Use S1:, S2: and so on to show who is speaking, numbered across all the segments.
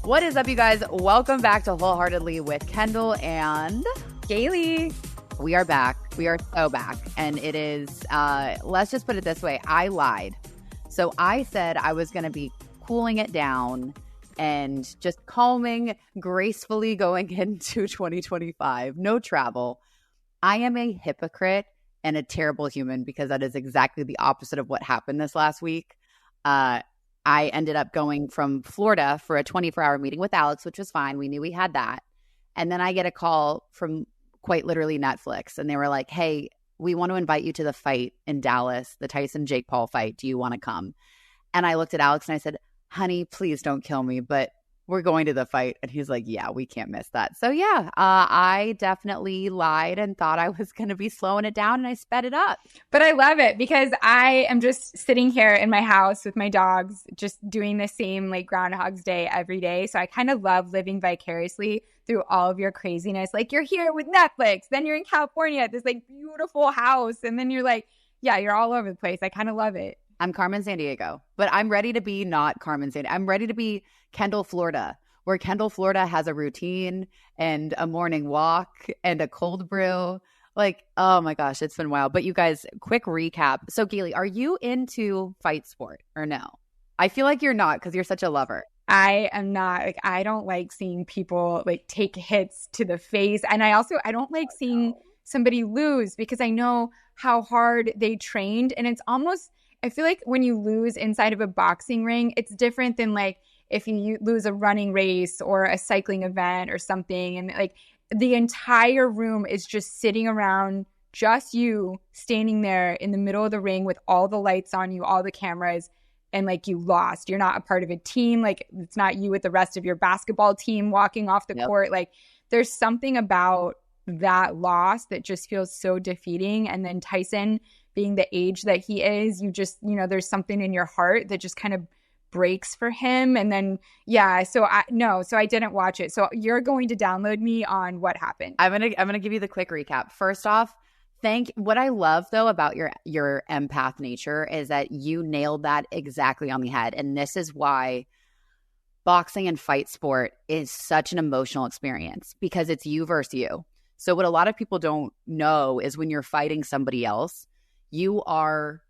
S1: What is up, you guys? Welcome back to Wholeheartedly with Kendall and
S2: Galey.
S1: We are back. We are so back. And it is, let's just put it this way. I lied. So I said I was going to be cooling it down and just calming, gracefully going into 2025. No travel. I am a hypocrite and a terrible human because that is exactly the opposite of what happened this last week. I ended up going from Florida for a 24-hour meeting with Alex, which was fine. We knew we had that. And then I get a call from quite literally Netflix. And they were like, hey, we want to invite you to the fight in Dallas, the Tyson-Jake Paul fight. Do you want to come? And I looked at Alex and I said, honey, please don't kill me, but we're going to the fight. And he's like, yeah, we can't miss that. So yeah, I definitely lied and thought I was going to be slowing it down, and I sped it up.
S2: But I love it because I am just sitting here in my house with my dogs, just doing the same like Groundhog's Day every day. So I kind of love living vicariously through all of your craziness. Like, you're here with Netflix, then you're in California at this like beautiful house, and then you're like, yeah, you're all over the place. I kind of love it.
S1: I'm Carmen Sandiego, but I'm ready to be not Carmen Sandiego. I'm ready to be Kendall, Florida, where Kendall, Florida has a routine and a morning walk and a cold brew. Like, oh my gosh, it's been wild. But you guys, quick recap. So Galey, are you into fight sport or no? I feel like you're not because you're such a lover.
S2: I am not. Like, I don't like seeing people like take hits to the face. And I don't like seeing somebody lose because I know how hard they trained. And it's almost, I feel like when you lose inside of a boxing ring, it's different than like if you lose a running race or a cycling event or something. And like the entire room is just sitting around, just you standing there in the middle of the ring with all the lights on you, all the cameras, and like you lost. You're not a part of a team. Like, it's not you with the rest of your basketball team walking off the court. Like, there's something about that loss that just feels so defeating. And then Tyson being the age that he is, you just, there's something in your heart that just kind of breaks for him. And then, yeah, so I didn't watch it. So you're going to download me on what happened.
S1: I'm going to give you the quick recap. First off, what I love though about your empath nature is that you nailed that exactly on the head. And this is why boxing and fight sport is such an emotional experience, because it's you versus you. So what a lot of people don't know is when you're fighting somebody else, you are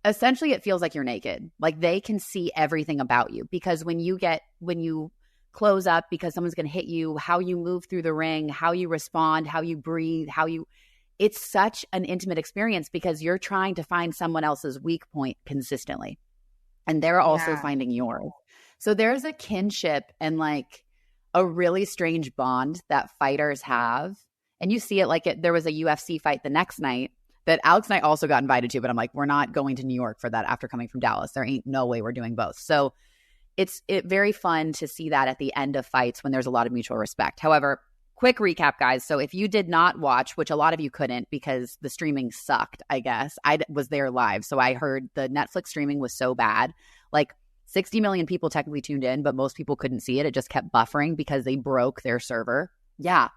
S1: essentially, it feels like you're naked. Like, they can see everything about you, because when you close up because someone's going to hit you, how you move through the ring, how you respond, how you breathe, it's such an intimate experience because you're trying to find someone else's weak point consistently. And they're also finding yours. So there's a kinship and like a really strange bond that fighters have. And you see it there was a UFC fight the next night that Alex and I also got invited to, but I'm like, we're not going to New York for that after coming from Dallas. There ain't no way we're doing both. So it's very fun to see that at the end of fights when there's a lot of mutual respect. However, quick recap, guys. So if you did not watch, which a lot of you couldn't because the streaming sucked, I guess. I was there live. So I heard the Netflix streaming was so bad. Like 60 million people technically tuned in, but most people couldn't see it. It just kept buffering because they broke their server. Yeah.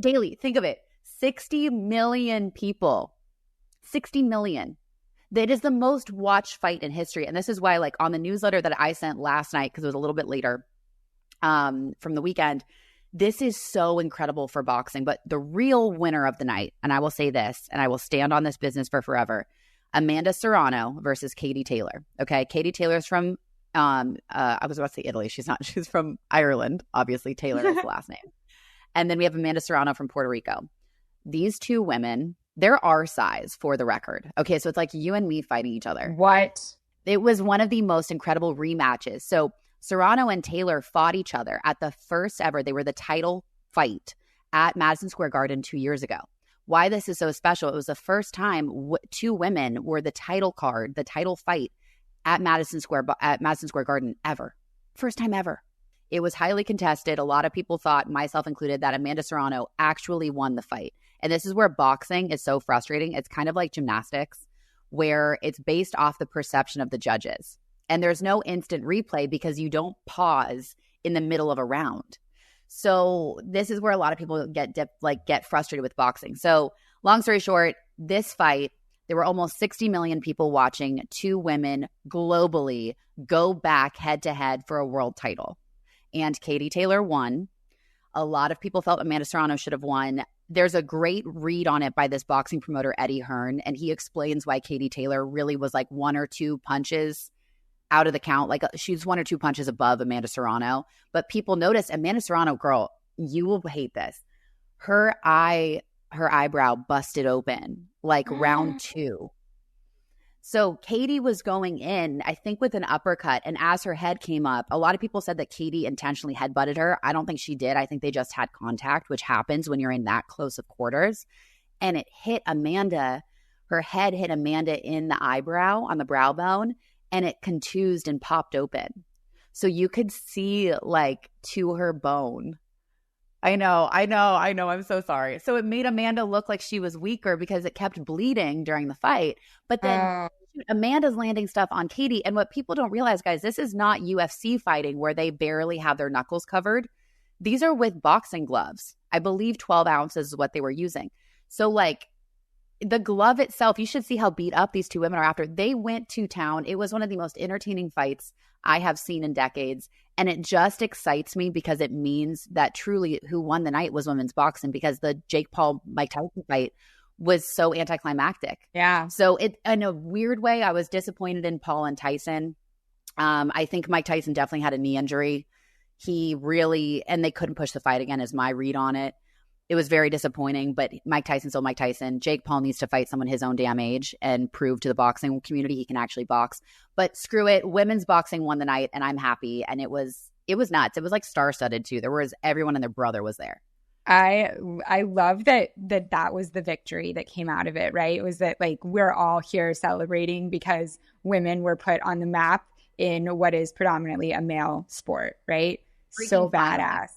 S1: Daily, think of it. 60 million people. 60 million. That is the most watched fight in history. And this is why, like, on the newsletter that I sent last night, because it was a little bit later from the weekend, this is so incredible for boxing. But the real winner of the night, and I will say this, and I will stand on this business for forever, Amanda Serrano versus Katie Taylor. Okay, Katie Taylor's from, I was about to say Italy. She's not. She's from Ireland. Obviously, Taylor is the last name. And then we have Amanda Serrano from Puerto Rico. These two women, they're our size, for the record. Okay, so it's like you and me fighting each other.
S2: What?
S1: It was one of the most incredible rematches. So Serrano and Taylor fought each other at the first ever. They were the title fight at Madison Square Garden 2 years ago. Why this is so special, it was the first time two women were the title card, the title fight at Madison Square Garden ever. First time ever. It was highly contested. A lot of people thought, myself included, that Amanda Serrano actually won the fight. And this is where boxing is so frustrating. It's kind of like gymnastics, where it's based off the perception of the judges. And there's no instant replay because you don't pause in the middle of a round. So this is where a lot of people get frustrated with boxing. So long story short, this fight, there were almost 60 million people watching two women globally go back head to head for a world title. And Katie Taylor won. A lot of people felt Amanda Serrano should have won. There's a great read on it by this boxing promoter, Eddie Hearn, and he explains why Katie Taylor really was like one or two punches out of the count. Like she's one or two punches above Amanda Serrano. But people noticed Amanda Serrano, girl, you will hate this. Her eyebrow busted open like round 2. So Katie was going in, I think, with an uppercut. And as her head came up, a lot of people said that Katie intentionally headbutted her. I don't think she did. I think they just had contact, which happens when you're in that close of quarters. And it hit Amanda. Her head hit Amanda in the eyebrow on the brow bone, and it contused and popped open. So you could see like to her bone. I know. I'm so sorry. So it made Amanda look like she was weaker because it kept bleeding during the fight. But then Amanda's landing stuff on Katie. And what people don't realize, guys, this is not UFC fighting where they barely have their knuckles covered. These are with boxing gloves. I believe 12 ounces is what they were using. So like the glove itself, you should see how beat up these two women are after. They went to town. It was one of the most entertaining fights I have seen in decades. And it just excites me because it means that truly who won the night was women's boxing, because the Jake Paul-Mike Tyson fight was so anticlimactic.
S2: Yeah.
S1: So it, in a weird way, I was disappointed in Paul and Tyson. I think Mike Tyson definitely had a knee injury. He really, and they couldn't push the fight again is my read on it. It was very disappointing, but Mike Tyson's still Mike Tyson. Jake Paul needs to fight someone his own damn age and prove to the boxing community he can actually box. But screw it. Women's boxing won the night, and I'm happy. And it was nuts. It was like star-studded too. There was everyone and their brother was there.
S2: I love that was the victory that came out of it, right? It was that like we're all here celebrating because women were put on the map in what is predominantly a male sport, right?
S1: Freaking
S2: so badass.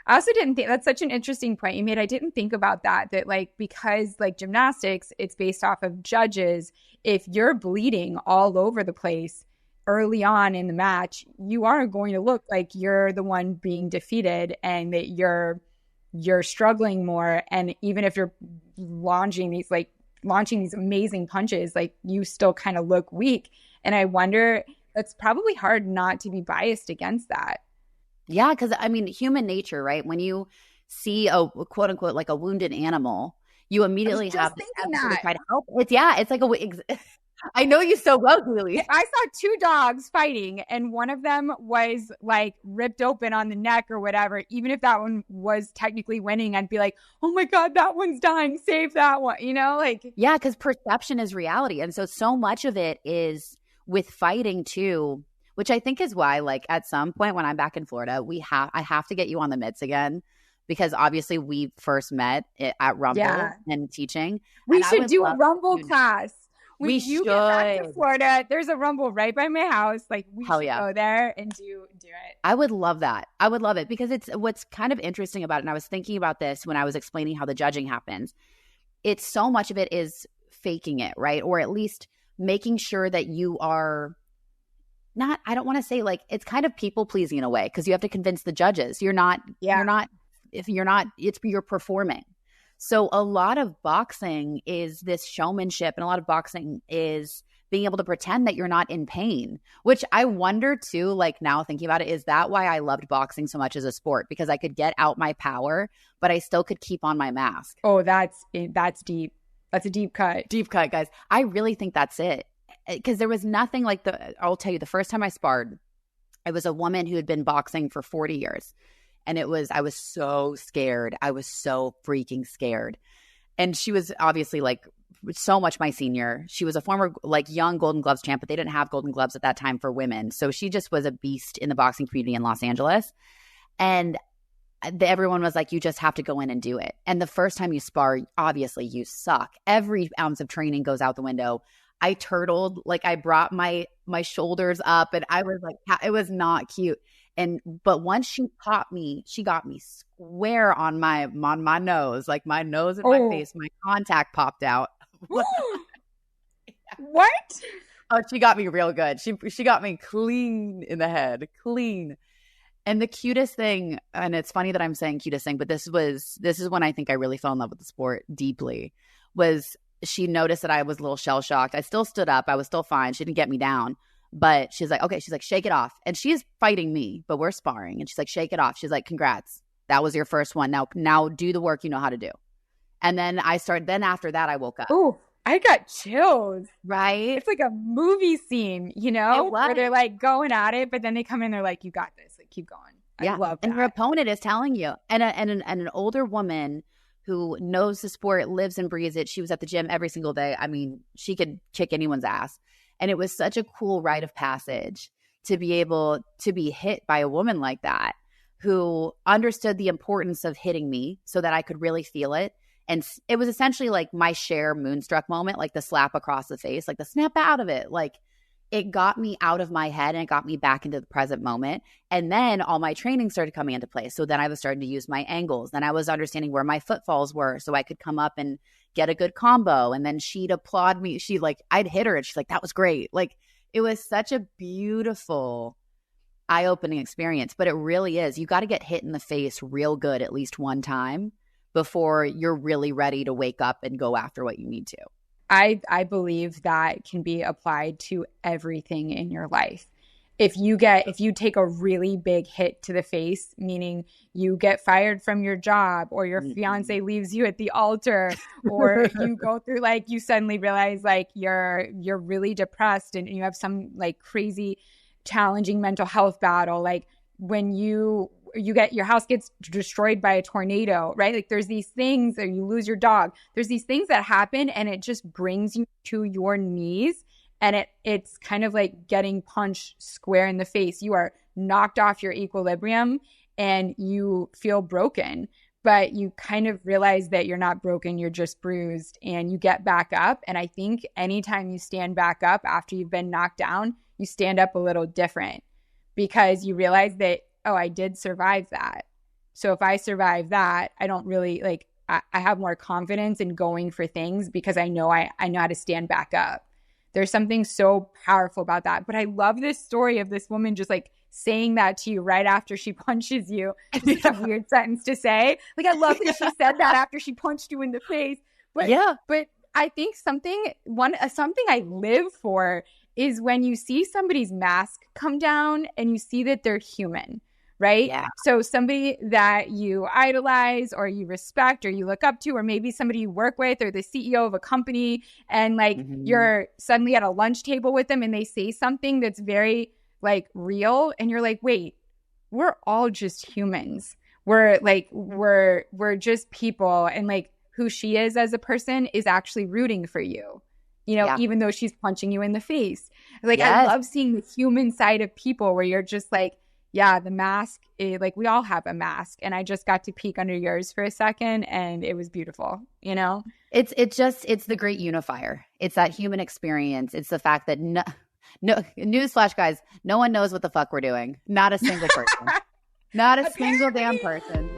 S2: I also didn't think that's such an interesting point you made. I didn't think about that like because like gymnastics, it's based off of judges. If you're bleeding all over the place early on in the match, you are going to look like you're the one being defeated and that you're struggling more. And even if you're launching these amazing punches, like you still kind of look weak. And I wonder, it's probably hard not to be biased against that.
S1: Yeah, because I mean, human nature, right? When you see a quote unquote like a wounded animal, you immediately have to try to help. It's like I know you so well, Galey.
S2: I saw two dogs fighting, and one of them was like ripped open on the neck or whatever. Even if that one was technically winning, I'd be like, "Oh my god, that one's dying! Save that one!" You know, like
S1: yeah, because perception is reality, and so much of it is with fighting too. Which I think is why, like, at some point when I'm back in Florida, I have to get you on the mitts again, because obviously we first met at Rumble and teaching.
S2: We should do a Rumble class.
S1: We
S2: should.
S1: Get
S2: back to Florida, there's a Rumble right by my house. Like, we should go there and do it.
S1: I would love that. I would love it because it's what's kind of interesting about it. And I was thinking about this when I was explaining how the judging happens. It's so much of it is faking it, right? Or at least making sure that you are not, I don't want to say like, it's kind of people pleasing in a way because you have to convince the judges. You're performing. So a lot of boxing is this showmanship, and a lot of boxing is being able to pretend that you're not in pain, which I wonder too, like now thinking about it, is that why I loved boxing so much as a sport? Because I could get out my power, but I still could keep on my mask.
S2: Oh, that's deep. That's a deep cut.
S1: Deep cut, guys. I really think that's it. Because there was nothing like I'll tell you, the first time I sparred, it was a woman who had been boxing for 40 years. And I was so scared. I was so freaking scared. And she was obviously like so much my senior. She was a former like young Golden Gloves champ, but they didn't have Golden Gloves at that time for women. So she just was a beast in the boxing community in Los Angeles. And everyone was like, you just have to go in and do it. And the first time you spar, obviously you suck. Every ounce of training goes out the window. I turtled, like I brought my shoulders up, and I was like, it was not cute. But once she got me square on my nose, like my nose and my face, my contact popped out.
S2: What?
S1: Oh, she got me real good. She got me clean in the head, clean. And the cutest thing, and it's funny that I'm saying cutest thing, but this is when I think I really fell in love with the sport deeply, was she noticed that I was a little shell shocked. I still stood up. I was still fine. She didn't get me down. But she's like, okay, she's like, shake it off. And she's fighting me, but we're sparring. And she's like, shake it off. She's like, congrats. That was your first one. Now do the work you know how to do. And then then after that, I woke up.
S2: Oh, I got chills.
S1: Right?
S2: It's like a movie scene, you know, where they're like going at it, but then they come in, they're like, you got this. Like, keep going. I love that.
S1: And her opponent is telling you. And an older woman who knows the sport, lives and breathes it. She was at the gym every single day. I mean, she could kick anyone's ass. And it was such a cool rite of passage to be able to be hit by a woman like that, who understood the importance of hitting me so that I could really feel it. And it was essentially like my Cher Moonstruck moment, like the slap across the face, like the snap out of it. Like it got me out of my head and it got me back into the present moment. And then all my training started coming into place. So then I was starting to use my angles. Then I was understanding where my footfalls were so I could come up and get a good combo. And then she'd applaud me. I'd hit her and she's like, that was great. Like it was such a beautiful eye-opening experience. But it really is. You got to get hit in the face real good at least one time before you're really ready to wake up and go after what you need to.
S2: I believe that can be applied to everything in your life. If you take a really big hit to the face, meaning you get fired from your job or your fiance leaves you at the altar, or you go through like you suddenly realize like you're really depressed and you have some like crazy challenging mental health battle, like when you get your house gets destroyed by a tornado, right? Like there's these things, or you lose your dog. There's these things that happen and it just brings you to your knees. And it's kind of like getting punched square in the face. You are knocked off your equilibrium and you feel broken, but you kind of realize that you're not broken, you're just bruised, and you get back up. And I think anytime you stand back up after you've been knocked down, you stand up a little different because you realize that, oh, I did survive that. So if I survive that, I don't really like, I have more confidence in going for things because I know I know how to stand back up. There's something so powerful about that. But I love this story of this woman just like saying that to you right after she punches you. It's a weird sentence to say. Like, I love that she said that after she punched you in the face. But but I think something I live for is when you see somebody's mask come down and you see that they're human. Right?
S1: Yeah.
S2: So somebody that you idolize or you respect or you look up to, or maybe somebody you work with or the CEO of a company, and like you're suddenly at a lunch table with them and they say something that's very like real, and you're like, wait, we're all just humans. We're just people, and like who she is as a person is actually rooting for you. You know, even though she's punching you in the face. Like I love seeing the human side of people where you're just like, yeah, the mask, like we all have a mask, and I just got to peek under yours for a second and it was beautiful, you know?
S1: It's the great unifier. It's that human experience. It's the fact that no newsflash, guys, no one knows what the fuck we're doing. Not a single person. Not a single damn person.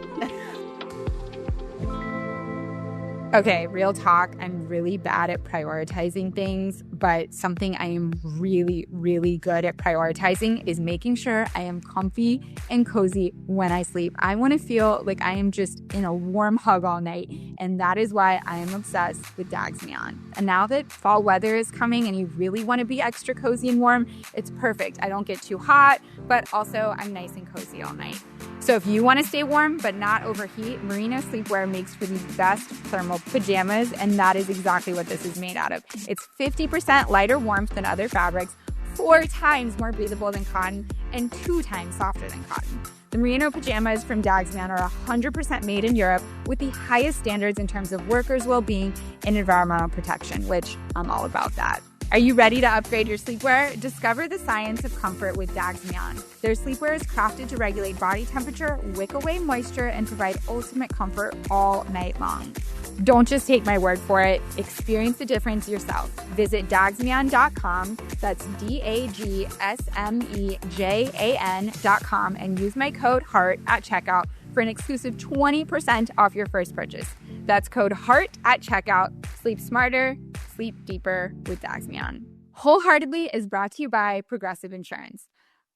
S2: Okay, real talk. I'm really bad at prioritizing things, but something I am really, really good at prioritizing is making sure I am comfy and cozy when I sleep. I want to feel like I am just in a warm hug all night, and that is why I am obsessed with Dags Neon. And now that fall weather is coming and you really want to be extra cozy and warm, it's perfect. I don't get too hot, but also I'm nice and cozy all night. So if you want to stay warm but not overheat, Merino sleepwear makes for the best thermal pajamas, and that is exactly what this is made out of. It's 50% lighter warmth than other fabrics, 4 times more breathable than cotton, and 2 times softer than cotton. The Merino pajamas from Dags Neon are 100% made in Europe with the highest standards in terms of workers' well-being and environmental protection, which I'm all about that. Are you ready to upgrade your sleepwear? Discover the science of comfort with Dags Neon. Their sleepwear is crafted to regulate body temperature, wick away moisture, and provide ultimate comfort all night long. Don't just take my word for it. Experience the difference yourself. Visit dagsneon.com. That's DAGSMEJAN.com and use my code HEART at checkout for an exclusive 20% off your first purchase. That's code HEART at checkout. Sleep smarter, sleep deeper with Dags Neon. Wholeheartedly is brought to you by Progressive Insurance.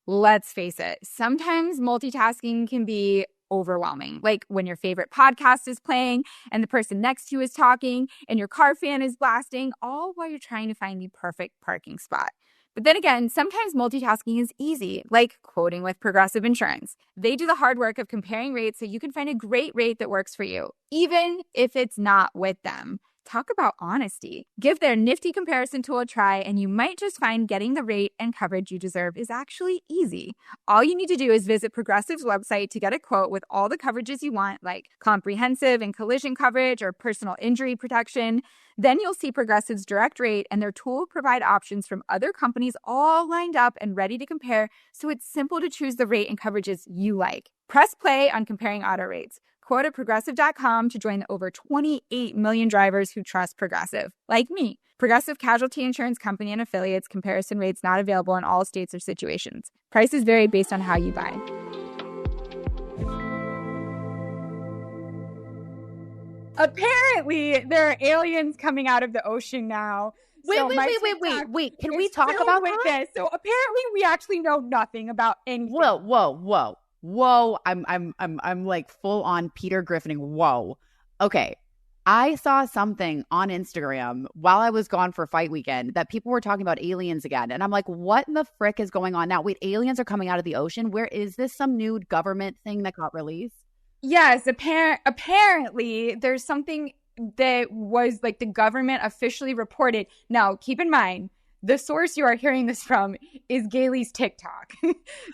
S2: let's face it, sometimes multitasking can be overwhelming. Like when your favorite podcast is playing and the person next to you is talking and your car fan is blasting, all while you're trying to find the perfect parking spot. But then again, sometimes multitasking is easy, like quoting with Progressive Insurance. They do the hard work of comparing rates so you can find a great rate that works for you, even if it's not with them. Talk about honesty. Give their nifty comparison tool a try, and you might just find getting the rate and coverage you deserve is actually easy. All you need to do is visit Progressive's website to get a quote with all the coverages you want, like comprehensive and collision coverage or personal injury protection. Then you'll see Progressive's direct rate, and their tool will provide options from other companies all lined up and ready to compare, so it's simple to choose the rate and coverages you like. Press play on comparing auto rates. Quote at Progressive.com to join the over 28 million drivers who trust Progressive, like me. Progressive Casualty Insurance Company and Affiliates. Comparison rates not available in all states or situations. Prices vary based on how you buy. Apparently, there are aliens coming out of the ocean now.
S1: Wait. Can we talk about
S2: this? So apparently, we actually know nothing about anything.
S1: Whoa. I'm like full on Peter Griffining. Whoa. Okay. I saw something on Instagram while I was gone for fight weekend that people were talking about aliens again. And I'm like, what in the frick is going on now? Wait, aliens are coming out of the ocean? Where is this some new government thing that got released?
S2: Yes, apparently there's something that was like the government officially reported. Now, keep in mind, the source you are hearing this from is Galey's TikTok.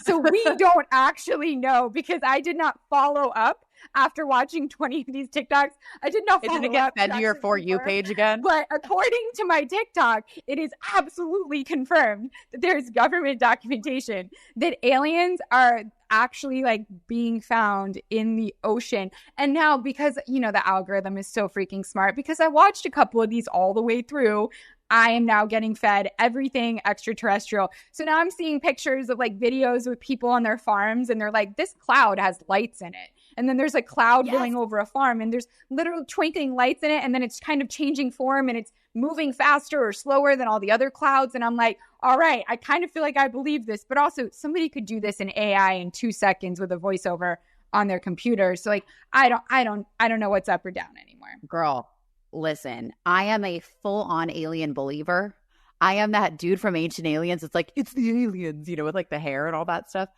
S2: So we don't actually know, because I did not follow up after watching 20 of these TikToks. I did not follow up.
S1: Didn't it get fed to your For You page again?
S2: But according to my TikTok, it is absolutely confirmed that there's government documentation that aliens are actually like being found in the ocean. And now, because, you know, the algorithm is so freaking smart, because I watched a couple of these all the way through, I am now getting fed everything extraterrestrial. So now I'm seeing pictures of like videos with people on their farms, and they're like, this cloud has lights in it. And then there's a cloud going over a farm, and there's literal twinkling lights in it. And then it's kind of changing form, and it's moving faster or slower than all the other clouds. And I'm like, all right, I kind of feel like I believe this, but also somebody could do this in AI in 2 seconds with a voiceover on their computer. So like, I don't know what's up or down anymore.
S1: Girl, listen, I am a full-on alien believer. I am that dude from Ancient Aliens. It's like, it's the aliens, you know, with like the hair and all that stuff.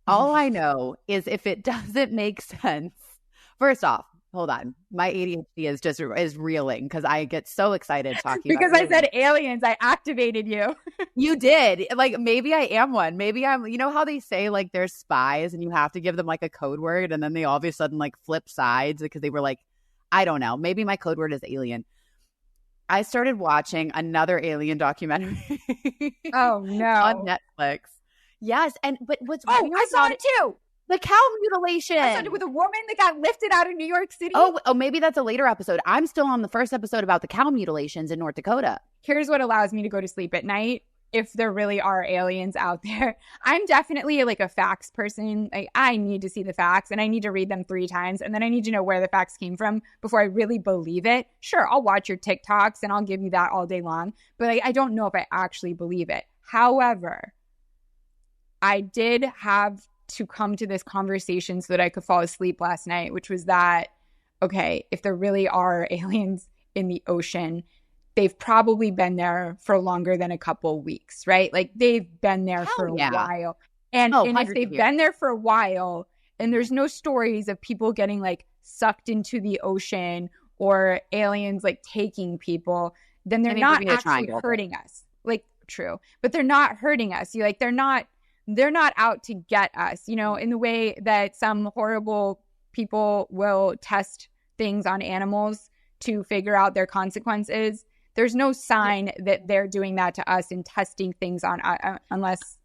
S1: All I know is if it doesn't make sense, first off, hold on. My ADHD is reeling because I get so excited talking
S2: because
S1: about
S2: I said aliens, I activated you.
S1: You did. Like, maybe I am one. Maybe I'm, you know how they say like they're spies and you have to give them like a code word, and then they all of a sudden like flip sides because they were like, I don't know. Maybe my code word is alien. I started watching another alien documentary.
S2: Oh no.
S1: On Netflix. Yes. But what's weird
S2: I saw it too.
S1: The cow mutilation.
S2: I saw it with a woman that got lifted out of New York City.
S1: Oh, maybe that's a later episode. I'm still on the first episode about the cow mutilations in North Dakota.
S2: Here's what allows me to go to sleep at night. If there really are aliens out there, I'm definitely like a facts person. Like, I need to see the facts, and I need to read them 3 times, and then I need to know where the facts came from before I really believe it. Sure, I'll watch your TikToks and I'll give you that all day long, but I don't know if I actually believe it. However, I did have to come to this conversation so that I could fall asleep last night, which was that, okay, if there really are aliens in the ocean, they've probably been there for longer than a couple weeks, right? Like, they've been there for a while. And if they've been there for a while and there's no stories of people getting like sucked into the ocean or aliens like taking people, then they're not actually hurting us. Like, true. But they're not hurting us. They're not out to get us, you know, in the way that some horrible people will test things on animals to figure out their consequences. There's no sign that they're doing that to us and testing things on unless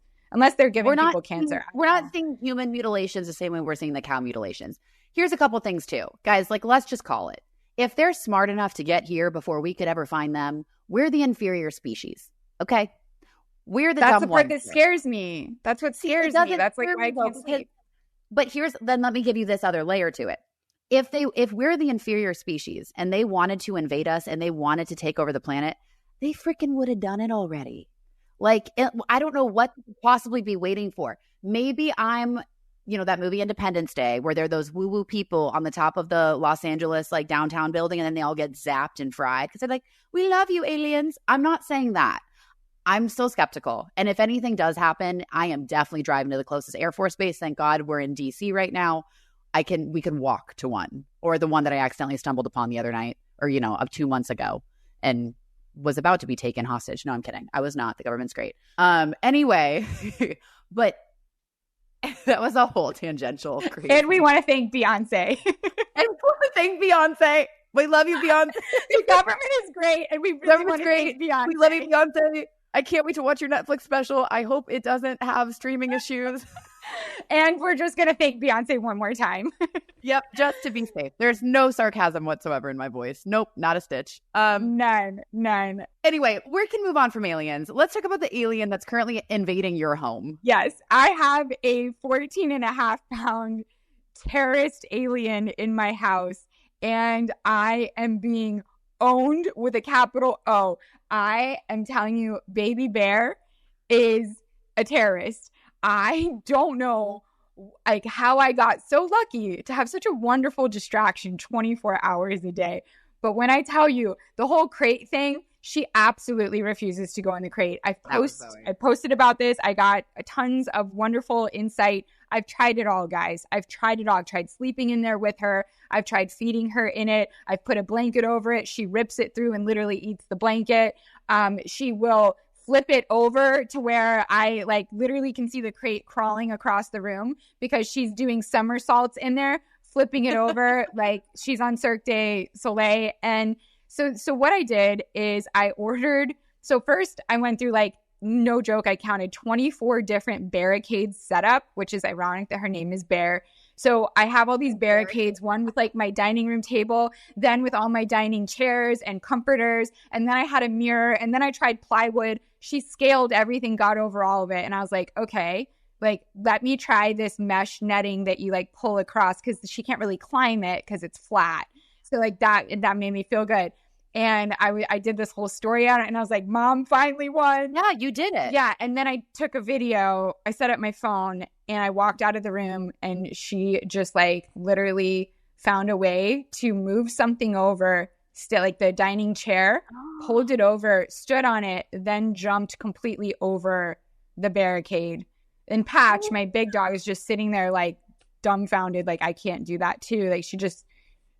S2: they're giving people cancer.
S1: We're not seeing human mutilations the same way we're seeing the cow mutilations. Here's a couple things too. Guys, like, let's just call it. If they're smart enough to get here before we could ever find them, we're the inferior species. Okay? We're the dumb ones.
S2: That's the part that scares me. That's what scares me. That's like why I can't sleep.
S1: But then let me give you this other layer to it. If we're the inferior species and they wanted to invade us and they wanted to take over the planet, they freaking would have done it already. Like, I don't know what to possibly be waiting for. Maybe I'm, that movie Independence Day where there are those woo-woo people on the top of the Los Angeles, like, downtown building, and then they all get zapped and fried because they're like, we love you, aliens. I'm not saying that. I'm still skeptical. And if anything does happen, I am definitely driving to the closest Air Force base. Thank God we're in DC right now. We can walk to one, or the one that I accidentally stumbled upon the other night, or, of 2 months ago, and was about to be taken hostage. No, I'm kidding. I was not. The government's great. Anyway, but that was a whole tangential. Crazy.
S2: And we want to thank Beyonce.
S1: And we want to thank Beyonce. We love you, Beyonce.
S2: The government is great, and we really want to thank Beyonce.
S1: We love you, Beyonce. I can't wait to watch your Netflix special. I hope it doesn't have streaming issues.
S2: And we're just going to thank Beyonce one more time.
S1: Yep, just to be safe. There's no sarcasm whatsoever in my voice. Nope, not a stitch.
S2: None.
S1: Anyway, we can move on from aliens. Let's talk about the alien that's currently invading your home.
S2: Yes, I have a 14.5-pound terrorist alien in my house, and I am being owned with a capital O. I am telling you, baby Bair is a terrorist. I don't know how I got so lucky to have such a wonderful distraction 24 hours a day. But when I tell you the whole crate thing, she absolutely refuses to go in the crate. I posted about this. I got tons of wonderful insight. I've tried it all, guys. I've tried it all. I've tried sleeping in there with her. I've tried feeding her in it. I've put a blanket over it. She rips it through and literally eats the blanket. She will flip it over to where I literally can see the crate crawling across the room because she's doing somersaults in there, flipping it over like she's on Cirque du Soleil. And so what I did is I ordered. So first I went through, no joke, I counted 24 different barricades set up, which is ironic that her name is Bair. So I have all these barricades, one with my dining room table, then with all my dining chairs and comforters. And then I had a mirror, and then I tried plywood. She scaled everything, got over all of it. And I was like, okay, let me try this mesh netting that you pull across, because she can't really climb it because it's flat. So that made me feel good. And I did this whole story on it, and I was like, Mom finally won.
S1: Yeah, you did it.
S2: Yeah. And then I took a video. I set up my phone and I walked out of the room, and she just literally found a way to move something over, still the dining chair, pulled it over, stood on it, then jumped completely over the barricade. And Patch, my big dog, is just sitting there dumbfounded. I can't do that too.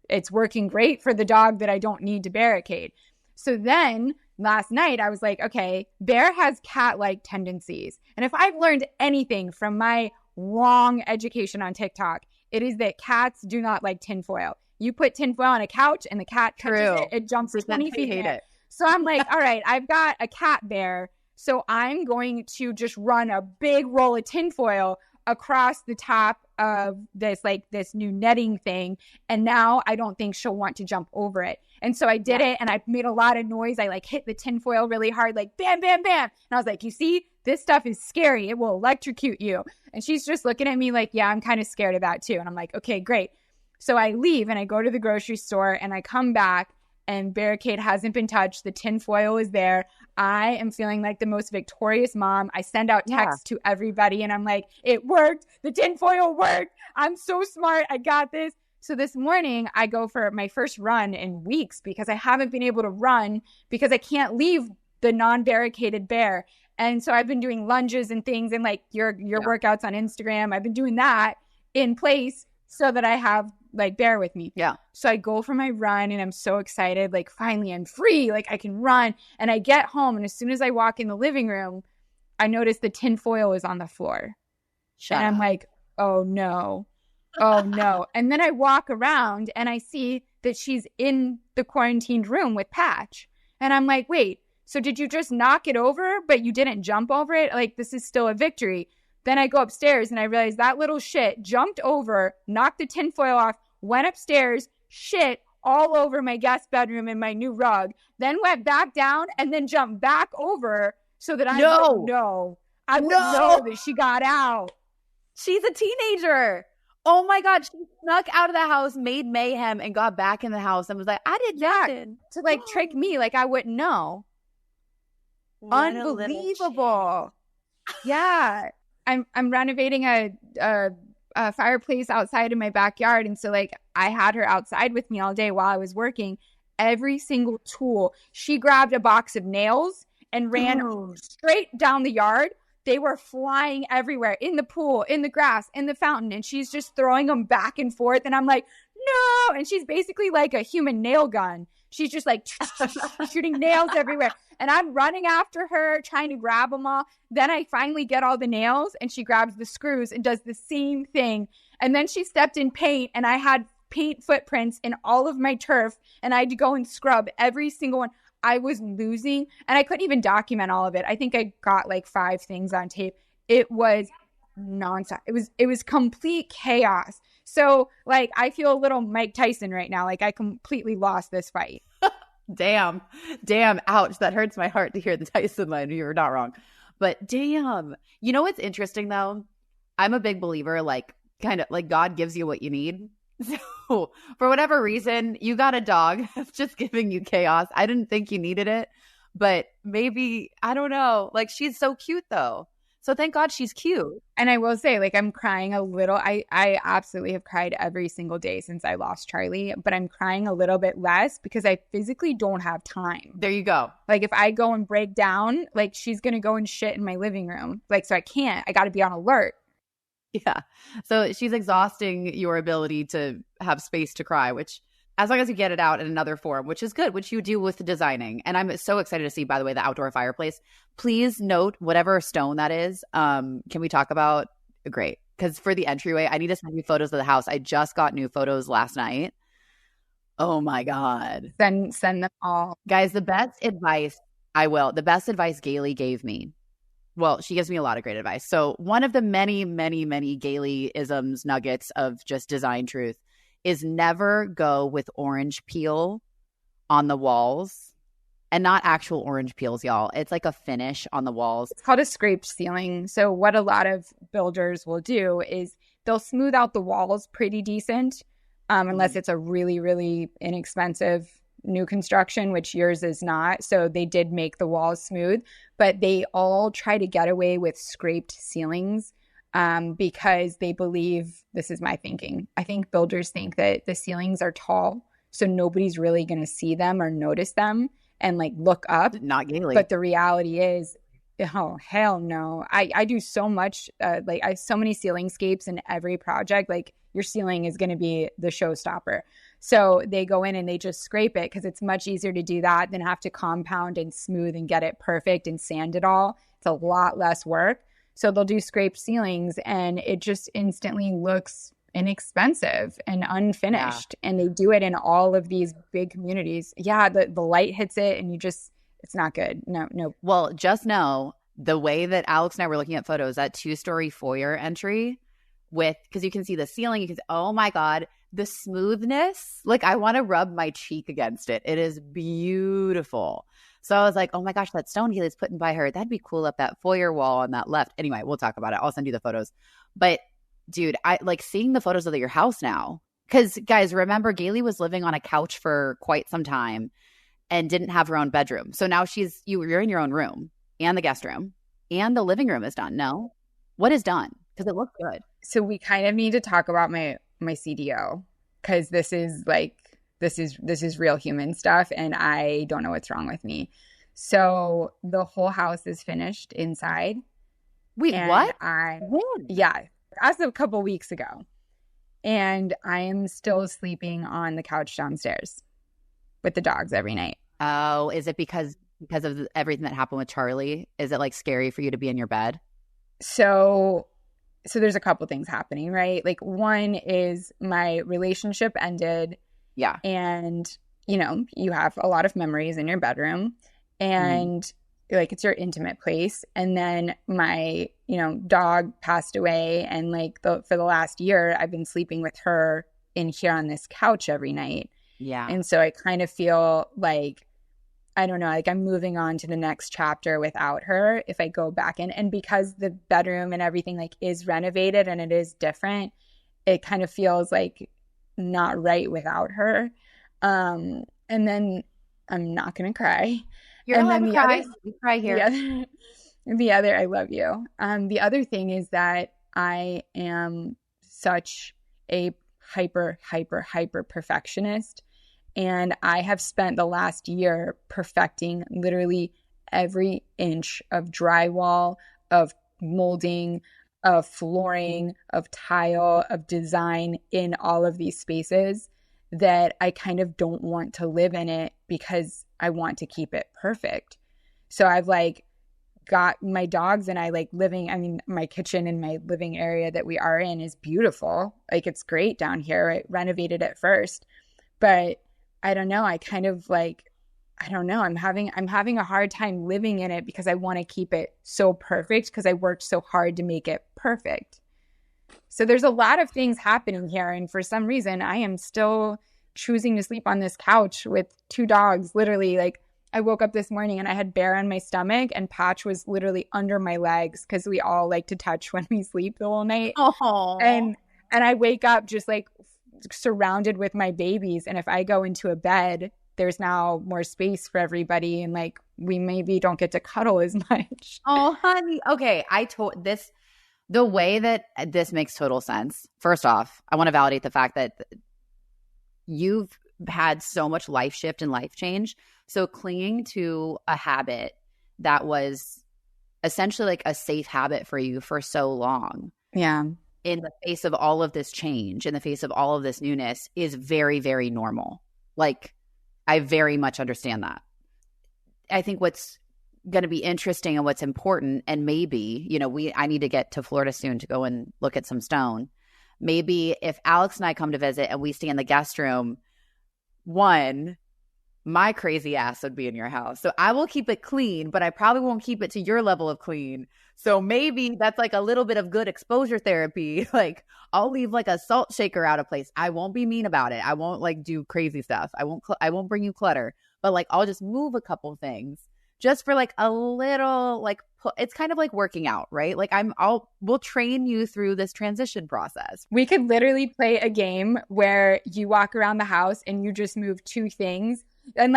S2: It's working great for the dog that I don't need to barricade. So then last night I was like, okay, Bair has cat-like tendencies. And if I've learned anything from my long education on TikTok, it is that cats do not like tinfoil. You put tinfoil on a couch and the cat touches it jumps 20 feet in it. So I'm like, all right, I've got a cat Bair. So I'm going to just run a big roll of tinfoil across the top of this new netting thing, and now I don't think she'll want to jump over it. And so I did it, and I made a lot of noise. I hit the tinfoil really hard, bam, bam, bam. And I was like, you see, this stuff is scary. It will electrocute you. And she's just looking at me yeah, I'm kind of scared of that too. And I'm like, okay, great. So I leave and I go to the grocery store, and I come back, and barricade hasn't been touched. The tinfoil is there. I am feeling like the most victorious mom. I send out texts to everybody, and I'm like, it worked. The tinfoil worked. I'm so smart. I got this. So this morning I go for my first run in weeks, because I haven't been able to run because I can't leave the non-barricaded Bair. And so I've been doing lunges and things, and your workouts on Instagram. I've been doing that in place so that I have Bair with me.
S1: Yeah.
S2: So I go for my run, and I'm so excited. Finally I'm free. I can run. And I get home, and as soon as I walk in the living room, I notice the tinfoil is on the floor. And I'm like, oh no. Oh no. And then I walk around, and I see that she's in the quarantined room with Patch. And I'm like, wait, so did you just knock it over, but you didn't jump over it? This is still a victory. Then I go upstairs, and I realize that little shit jumped over, knocked the tinfoil off, went upstairs, shit all over my guest bedroom and my new rug, then went back down, and then jumped back over so that I would know that she got out.
S1: She's a teenager. Oh my God. She snuck out of the house, made mayhem, and got back in the house and was like, I did nothing.
S2: To trick me, I wouldn't know.
S1: What a little
S2: Unbelievable. Yeah. I'm renovating a fireplace outside in my backyard. And so like I had her outside with me all day while I was working. Every single tool. She grabbed a box of nails and ran straight down the yard. They were flying everywhere, in the pool, in the grass, in the fountain. And she's just throwing them back and forth. And I'm like, no. And she's basically like a human nail gun. She's just like shooting nails everywhere. And I'm running after her, trying to grab them all. Then I finally get all the nails and she grabs the screws and does the same thing. And then she stepped in paint and I had paint footprints in all of my turf and I had to go and scrub every single one. I was losing and I couldn't even document all of it. I think I got like 5 things on tape. It was nonsense. It was complete chaos. So like I feel a little Mike Tyson right now. Like I completely lost this fight.
S1: Damn. Ouch. That hurts my heart to hear the Tyson line. You were not wrong. But damn. You know what's interesting though? I'm a big believer, like kind of like God gives you what you need. So for whatever reason, you got a dog that's just giving you chaos. I didn't think you needed it, but maybe, I don't know. Like she's so cute though. So thank God she's cute.
S2: And I will say, like, I'm crying a little. I absolutely have cried every single day since I lost Charlie, but I'm crying a little bit less because I physically don't have time.
S1: There you go.
S2: Like, if I go and break down, like, she's going to go and shit in my living room. Like, so I can't. I got to be on alert.
S1: Yeah. So she's exhausting your ability to have space to cry, which as long as you get it out in another form, which is good, which you do with designing. And I'm so excited to see, by the way, the outdoor fireplace. Please note whatever stone that is. Can we talk about? Great. Because for the entryway, I need to send you photos of the house. I just got new photos last night. Oh my God.
S2: Then send them all.
S1: Guys, the best advice, the best advice Galey gave me. Well, she gives me a lot of great advice. So one of the many, many, many Galey-isms, nuggets of just design truth is never go with orange peel on the walls, and not actual orange peels, y'all. It's like a finish on the walls.
S2: It's called a scraped ceiling. So what a lot of builders will do is they'll smooth out the walls pretty decent, unless it's a really, really inexpensive new construction, which yours is not. So they did make the walls smooth, but they all try to get away with scraped ceilings because they believe, this is my thinking, I think builders think that the ceilings are tall, so nobody's really going to see them or notice them and like look up.
S1: Not Galey.
S2: But the reality is, oh, hell no. I do so much, like I have so many ceiling scapes in every project. Like your ceiling is going to be the showstopper. So they go in and they just scrape it because it's much easier to do that than have to compound and smooth and get it perfect and sand it all. It's a lot less work. So they'll do scraped ceilings and it just instantly looks inexpensive and unfinished. Yeah. And they do it in all of these big communities. Yeah, the light hits it and it's not good. No.
S1: Well, just know the way that Alex and I were looking at photos, that 2-story foyer entry because you can see the ceiling, you can see, oh my God, the smoothness. Like I want to rub my cheek against it. It is beautiful. So I was like, oh my gosh, that stone Galey's putting by her, that'd be cool up that foyer wall on that left. Anyway, we'll talk about it. I'll send you the photos. But dude, I like seeing the photos of your house now. Because guys, remember Galey was living on a couch for quite some time and didn't have her own bedroom. So now you're in your own room and the guest room and the living room is done. No? What is done? Because it looks good.
S2: So we kind of need to talk about my CDO because this is real human stuff and I don't know what's wrong with me. So the whole house is finished inside.
S1: Wait, what?
S2: Yeah, as of a couple weeks ago. And I am still sleeping on the couch downstairs with the dogs every night.
S1: Oh, is it because of everything that happened with Charlie? Is it like scary for you to be in your bed?
S2: So there's a couple things happening, right? Like one is my relationship ended.
S1: Yeah.
S2: And, you have a lot of memories in your bedroom and like it's your intimate place. And then my, dog passed away and like for the last year, I've been sleeping with her in here on this couch every night.
S1: Yeah.
S2: And so I kind of feel like, I don't know, like I'm moving on to the next chapter without her if I go back in. And because the bedroom and everything like is renovated and it is different, it kind of feels like not right without her. And then I'm not going to cry.
S1: You're
S2: And
S1: allowed
S2: then
S1: to
S2: the
S1: cry.
S2: other,
S1: We cry here.
S2: the other, I love you. The other thing is that I am such a hyper perfectionist. And I have spent the last year perfecting literally every inch of drywall, of molding, of flooring, of tile, of design in all of these spaces that I kind of don't want to live in it because I want to keep it perfect. So I've like got my dogs and I like living, I mean, my kitchen and my living area that we are in is beautiful. Like it's great down here. I renovated it first, but I don't know. I kind of like, I don't know. I'm having a hard time living in it because I want to keep it so perfect because I worked so hard to make it perfect. So there's a lot of things happening here. And for some reason, I am still choosing to sleep on this couch with two dogs. Literally, like I woke up this morning and I had Bair on my stomach and Patch was literally under my legs because we all like to touch when we sleep the whole night.
S1: Oh.
S2: And I wake up just like surrounded with my babies. And if I go into a bed, there's now more space for everybody. And like, we maybe don't get to cuddle as much.
S1: Oh, honey. Okay. The way that this makes total sense. First off, I want to validate the fact that you've had so much life shift and life change. So clinging to a habit that was essentially like a safe habit for you for so long.
S2: Yeah.
S1: In the face of all of this change, in the face of all of this newness is very, very normal. Like, I very much understand that. I think what's going to be interesting and what's important, and maybe, I need to get to Florida soon to go and look at some stone. Maybe if Alex and I come to visit and we stay in the guest room, one, my crazy ass would be in your house. So I will keep it clean, but I probably won't keep it to your level of clean. So maybe that's like a little bit of good exposure therapy. Like I'll leave like a salt shaker out of place. I won't be mean about it. I won't like do crazy stuff. I won't bring you clutter, but like I'll just move a couple things just for like a little, like it's kind of like working out, right? Like we'll train you through this transition process.
S2: We could literally play a game where you walk around the house and you just move two things. And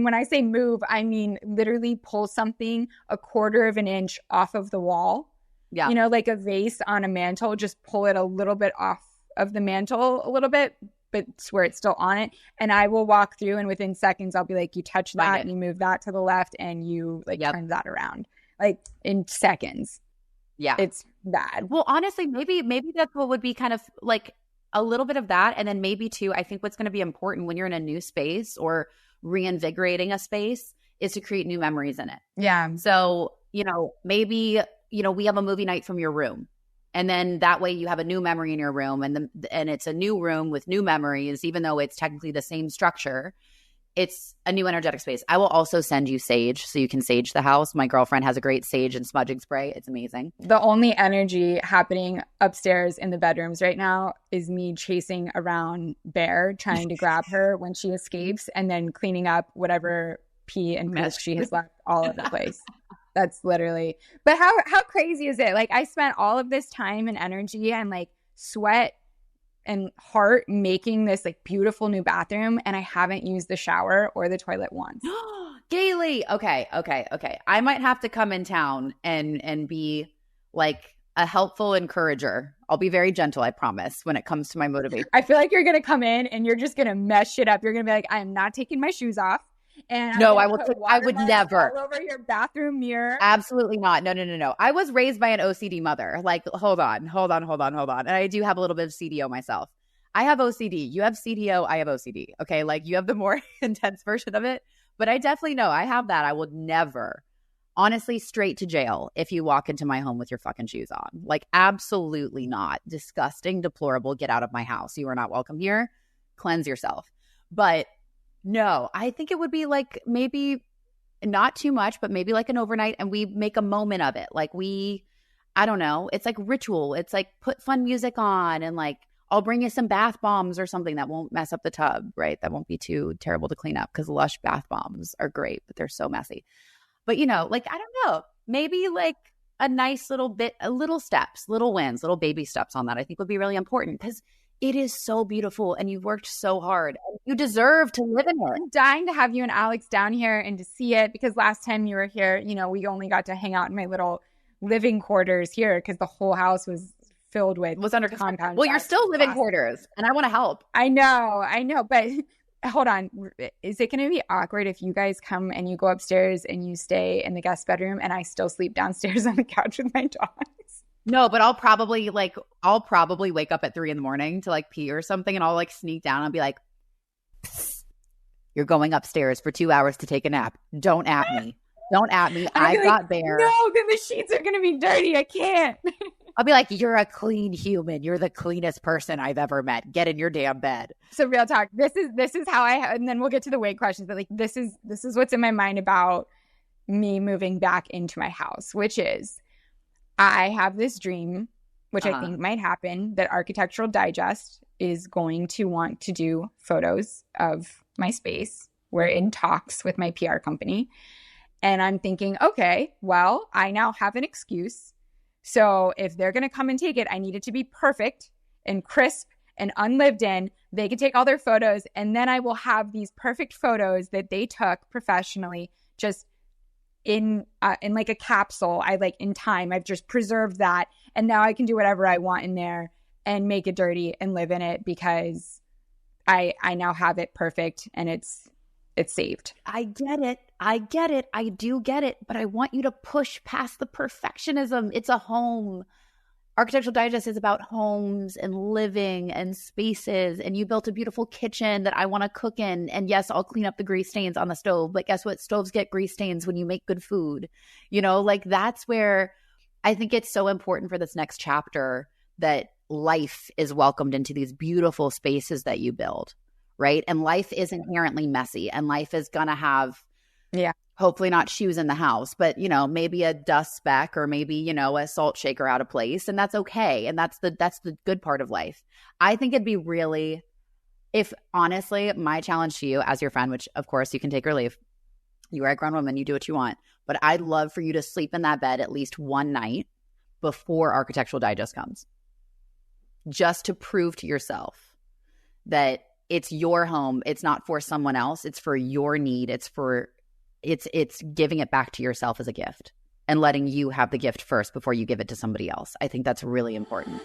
S2: when I say move, I mean literally pull something a quarter of an inch off of the wall. Yeah. Like a vase on a mantle, just pull it a little bit off of the mantle a little bit, but where it's still on it. And I will walk through and within seconds, I'll be like, you touch that and you move that to the left and you turn that around like in seconds.
S1: Yeah.
S2: It's bad.
S1: Well, honestly, maybe that's what would be kind of like a little bit of that. And then maybe too, I think what's going to be important when you're in a new space or reinvigorating a space is to create new memories in it.
S2: Yeah.
S1: So, maybe, we have a movie night from your room. And then that way you have a new memory in your room and it's a new room with new memories, even though it's technically the same structure. It's a new energetic space. I will also send you sage so you can sage the house. My girlfriend has a great sage and smudging spray. It's amazing.
S2: The only energy happening upstairs in the bedrooms right now is me chasing around Bair, trying to grab her when she escapes and then cleaning up whatever pee and poop she has left all over the place. That's literally, but how crazy is it? Like I spent all of this time and energy and like sweat and heart making this like beautiful new bathroom and I haven't used the shower or the toilet once.
S1: Galey. Okay. I might have to come in town and be like a helpful encourager. I'll be very gentle, I promise, when it comes to my motivation.
S2: I feel like you're going to come in and you're just going to mess shit up. You're going to be like, I am not taking my shoes off. And
S1: no, I would never.
S2: All over your bathroom mirror.
S1: Absolutely not. No. I was raised by an OCD mother. Like, hold on. And I do have a little bit of CDO myself. I have OCD. You have CDO. I have OCD. Okay. Like you have the more intense version of it, but I definitely know I have that. I would never, honestly, straight to jail if you walk into my home with your fucking shoes on. Like, absolutely not. Disgusting, deplorable. Get out of my house. You are not welcome here. Cleanse yourself. But no, I think it would be like maybe not too much, but maybe like an overnight and we make a moment of it. Like I don't know. It's like ritual. It's like put fun music on and like I'll bring you some bath bombs or something that won't mess up the tub, right? That won't be too terrible to clean up because Lush bath bombs are great, but they're so messy. But like, I don't know, maybe like a nice little bit, little steps, little wins, little baby steps on that I think would be really important because It is so beautiful, and you've worked so hard. You deserve to live in it.
S2: I'm dying to have you and Alex down here and to see it, because last time you were here, you know, we only got to hang out in my little living quarters here because the whole house was filled with
S1: under compound. Well, you're still living quarters, and I want to help.
S2: I know, but hold on. Is it going to be awkward if you guys come and you go upstairs and you stay in the guest bedroom and I still sleep downstairs on the couch with my dogs?
S1: No, but I'll probably wake up at 3 a.m. to like pee or something, and I'll like sneak down and be like, "You're going upstairs for 2 hours to take a nap. Don't at me. Don't at me. I've got Bair."
S2: No, then the sheets are going to be dirty. I can't.
S1: I'll be like, "You're a clean human. You're the cleanest person I've ever met. Get in your damn bed."
S2: So real talk. This is how and then we'll get to the weight questions. But like, this is what's in my mind about me moving back into my house, which is I have this dream, which I think might happen, that Architectural Digest is going to want to do photos of my space. We're in talks with my PR company. And I'm thinking, okay, well, I now have an excuse. So if they're going to come and take it, I need it to be perfect and crisp and unlived in. They can take all their photos, and then I will have these perfect photos that they took professionally, just in like a capsule. In time, I've just preserved that. And now I can do whatever I want in there and make it dirty and live in it, because I now have it perfect and it's saved.
S1: I get it. I do get it. But I want you to push past the perfectionism. It's a home. Architectural Digest is about homes and living and spaces. And you built a beautiful kitchen that I want to cook in. And yes, I'll clean up the grease stains on the stove. But guess what? Stoves get grease stains when you make good food. You know, like that's where I think it's so important for this next chapter that life is welcomed into these beautiful spaces that you build. Right. And life is inherently messy, and life is going to have, hopefully not shoes in the house, but, you know, maybe a dust speck or maybe, you know, a salt shaker out of place. And that's okay. And that's the good part of life. I think it'd be really, if honestly, my challenge to you as your friend, which of course you can take or leave, you are a grown woman, you do what you want, but I'd love for you to sleep in that bed at least one night before Architectural Digest comes, just to prove to yourself that it's your home. It's not for someone else. It's for your need. It's giving it back to yourself as a gift and letting you have the gift first before you give it to somebody else. I think that's really important.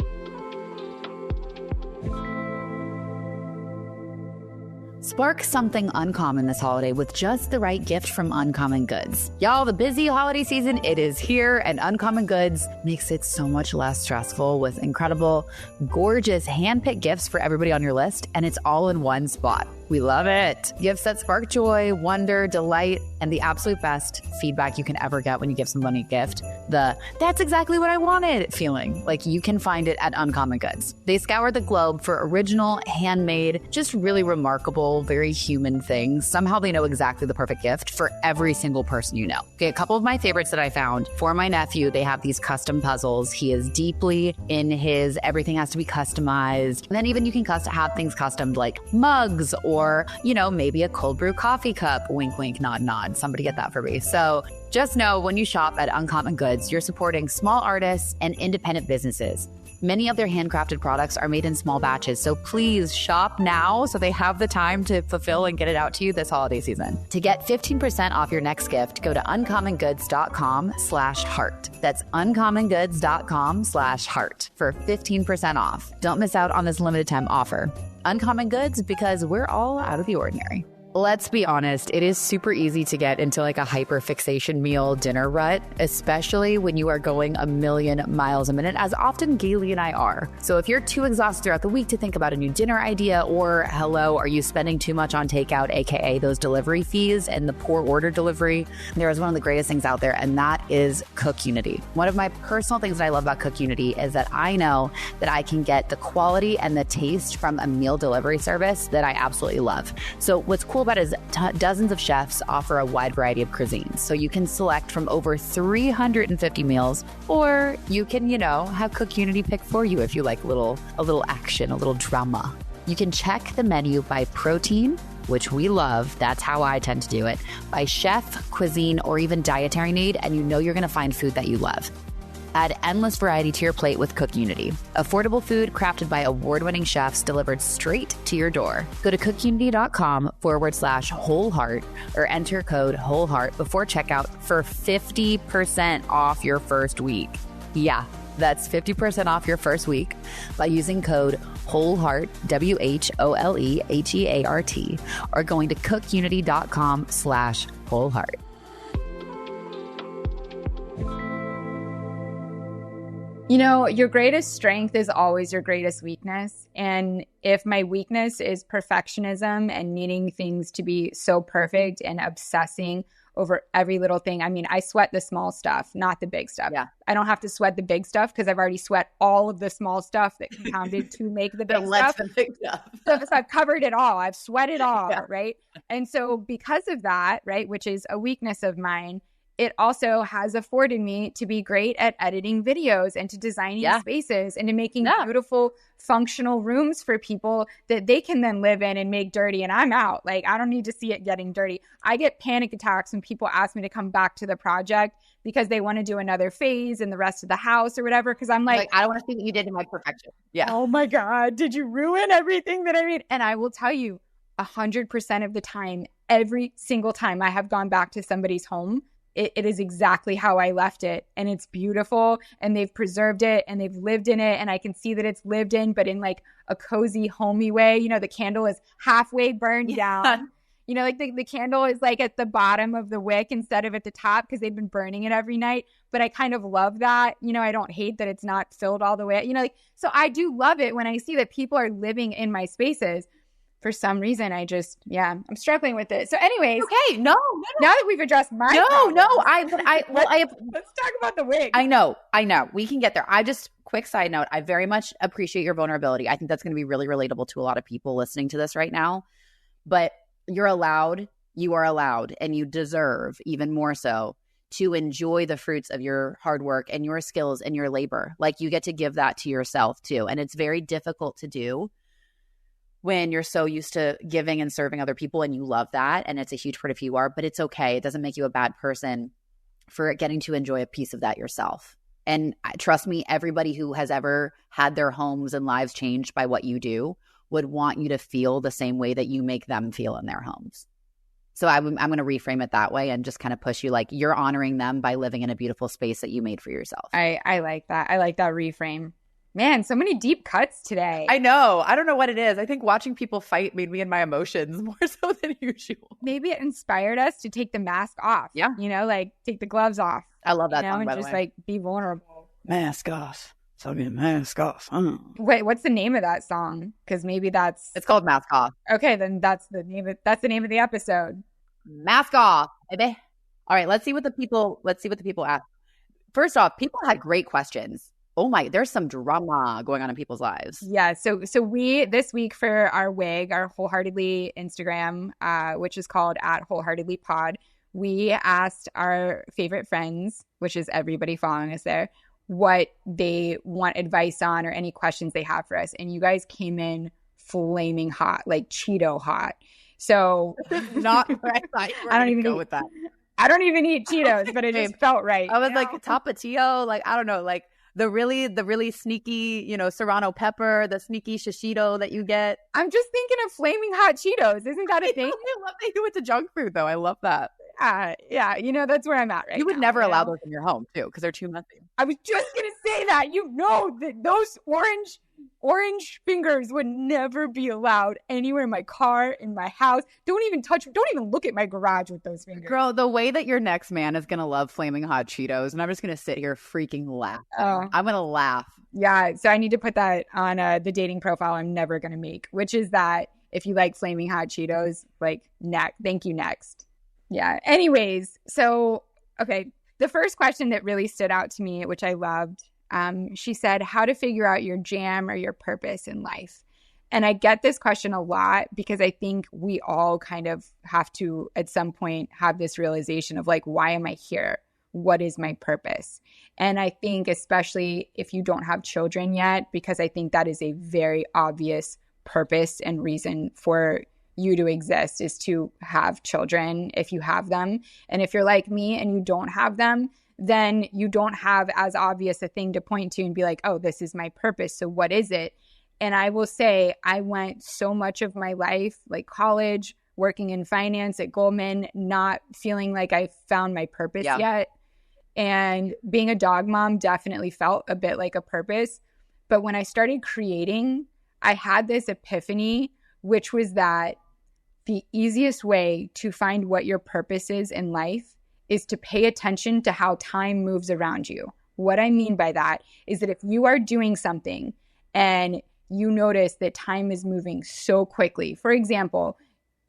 S1: Spark something uncommon this holiday with just the right gift from Uncommon Goods. Y'all, the busy holiday season, it is here, and Uncommon Goods makes it so much less stressful with incredible, gorgeous, hand-picked gifts for everybody on your list, and it's all in one spot. We love it. Gifts that spark joy, wonder, delight, and the absolute best feedback you can ever get when you give somebody a gift. That's exactly what I wanted feeling. Like, you can find it at Uncommon Goods. They scour the globe for original, handmade, just really remarkable, very human things. Somehow they know exactly the perfect gift for every single person you know. Okay, a couple of my favorites that I found for my nephew, they have these custom puzzles. He is deeply in his everything has to be customized. And then even you can have things customed like mugs or, you know, maybe a cold brew coffee cup. Wink, wink, nod, nod. Somebody get that for me. So just know when you shop at Uncommon Goods, you're supporting small artists and independent businesses. Many of their handcrafted products are made in small batches, so please shop now so they have the time to fulfill and get it out to you this holiday season. To get 15% off your next gift, go to uncommongoods.com/heart. That's uncommongoods.com/heart for 15% off. Don't miss out on this limited time offer. Uncommon Goods, because we're all out of the ordinary. Let's be honest, it is super easy to get into like a hyperfixation meal dinner rut, especially when you are going a million miles a minute, as often Galey and I are. So if you're too exhausted throughout the week to think about a new dinner idea, or hello, are you spending too much on takeout, aka those delivery fees and the poor order delivery? There is one of the greatest things out there, and that is Cook Unity. One of my personal things that I love about Cook Unity is that I know that I can get the quality and the taste from a meal delivery service that I absolutely love. So what's cool about it is dozens of chefs offer a wide variety of cuisines. So you can select from over 350 meals, or you can, you know, have Cook Unity pick for you if you like a little action, a little drama. You can check the menu by protein, which we love. That's how I tend to do it. By chef, cuisine, or even dietary need, and you know you're going to find food that you love. Add endless variety to your plate with CookUnity. Affordable food crafted by award-winning chefs delivered straight to your door. Go to cookunity.com/wholeheart or enter code WHOLEHEART before checkout for 50% off your first week. Yeah, that's 50% off your first week by using code WHOLEHEART, WHOLEHEART, or going to cookunity.com/wholeheart.
S2: You know, your greatest strength is always your greatest weakness. And if my weakness is perfectionism and needing things to be so perfect and obsessing over every little thing, I mean, I sweat the small stuff, not the big stuff.
S1: Yeah.
S2: I don't have to sweat the big stuff because I've already sweat all of the small stuff that compounded to make the big stuff.
S1: The big stuff.
S2: So I've covered it all. I've sweated all, right? And so because of that, right, which is a weakness of mine, it also has afforded me to be great at editing videos and to designing spaces and to making beautiful, functional rooms for people that they can then live in and make dirty. And I'm out. Like, I don't need to see it getting dirty. I get panic attacks when people ask me to come back to the project because they want to do another phase in the rest of the house or whatever. Because I'm like,
S1: I don't want to see what you did to my perfection. Yeah.
S2: Oh my God, did you ruin everything that I made? And I will tell you, 100% of the time, every single time I have gone back to somebody's home, it is exactly how I left it. And it's beautiful and they've preserved it and they've lived in it. And I can see that it's lived in, but in like a cozy, homey way. You know, the candle is halfway burned down. You know, like the candle is like at the bottom of the wick instead of at the top because they've been burning it every night. But I kind of love that. You know, I don't hate that it's not filled all the way. You know, like, so I do love it when I see that people are living in my spaces. For some reason, I just, I'm struggling with it. So anyways.
S1: Okay, no.
S2: Now that we've addressed my
S1: let's
S2: talk about the wig.
S1: I know. We can get there. Quick side note, I very much appreciate your vulnerability. I think that's going to be really relatable to a lot of people listening to this right now. But you are allowed, and you deserve even more so to enjoy the fruits of your hard work and your skills and your labor. Like, you get to give that to yourself too. And it's very difficult to do when you're so used to giving and serving other people and you love that. And it's a huge part of who you are, but it's okay. It doesn't make you a bad person for getting to enjoy a piece of that yourself. And trust me, everybody who has ever had their homes and lives changed by what you do would want you to feel the same way that you make them feel in their homes. So I'm going to reframe it that way and just kind of push you, like, you're honoring them by living in a beautiful space that you made for yourself.
S2: I like that. I like that reframe. Man, so many deep cuts today.
S1: I know. I don't know what it is. I think watching people fight made me in my emotions more so than usual.
S2: Maybe it inspired us to take the mask off.
S1: Yeah.
S2: You know, like take the gloves off.
S1: I love that song,
S2: and
S1: by
S2: just
S1: the way.
S2: Like be vulnerable.
S3: Mask off. So mask off.
S2: Wait, what's the name of that song? Because maybe
S1: it's called Mask Off.
S2: Okay, then that's the name of the episode.
S1: Mask off, baby. All right, let's see what the people ask. First off, people had great questions. Oh my, there's some drama going on in people's lives.
S2: Yeah. So we, this week for our wig, our Wholeheartedly Instagram, which is called @WholeheartedlyPod, we asked our favorite friends, which is everybody following us there, what they want advice on or any questions they have for us. And you guys came in flaming hot, like Cheeto hot. So
S1: not where I thought you were
S2: I don't even
S1: go with that.
S2: I don't even eat Cheetos, but it just felt right.
S1: I was like Tapatio, like, I don't know, like the really sneaky, Serrano pepper, the sneaky shishito that you get.
S2: I'm just thinking of flaming hot Cheetos. Isn't that a thing?
S1: I love that you went to junk food, though. I love that.
S2: Yeah, that's where I'm at right now.
S1: You would never allow those in your home, too, because they're too messy.
S2: I was just going to say that. You know that those orange fingers would never be allowed anywhere in my car, in my house. Don't even look at my garage with those fingers.
S1: Girl, the way that your next man is going to love flaming hot Cheetos, and I'm just going to sit here freaking laugh. I'm going to laugh.
S2: Yeah, so I need to put that on the dating profile I'm never going to make, which is that if you like flaming hot Cheetos, like, thank you, next. Yeah. Anyways, so, okay. The first question that really stood out to me, which I loved, she said, how to figure out your jam or your purpose in life. And I get this question a lot because I think we all kind of have to, at some point, have this realization of like, why am I here? What is my purpose? And I think especially if you don't have children yet, because I think that is a very obvious purpose and reason for you to exist is to have children if you have them. And if you're like me and you don't have them, then you don't have as obvious a thing to point to and be like, oh, this is my purpose. So what is it? And I will say I went so much of my life, like college, working in finance at Goldman, not feeling like I found my purpose yet. And being a dog mom definitely felt a bit like a purpose. But when I started creating, I had this epiphany, which was that the easiest way to find what your purpose is in life is to pay attention to how time moves around you. What I mean by that is that if you are doing something and you notice that time is moving so quickly, for example,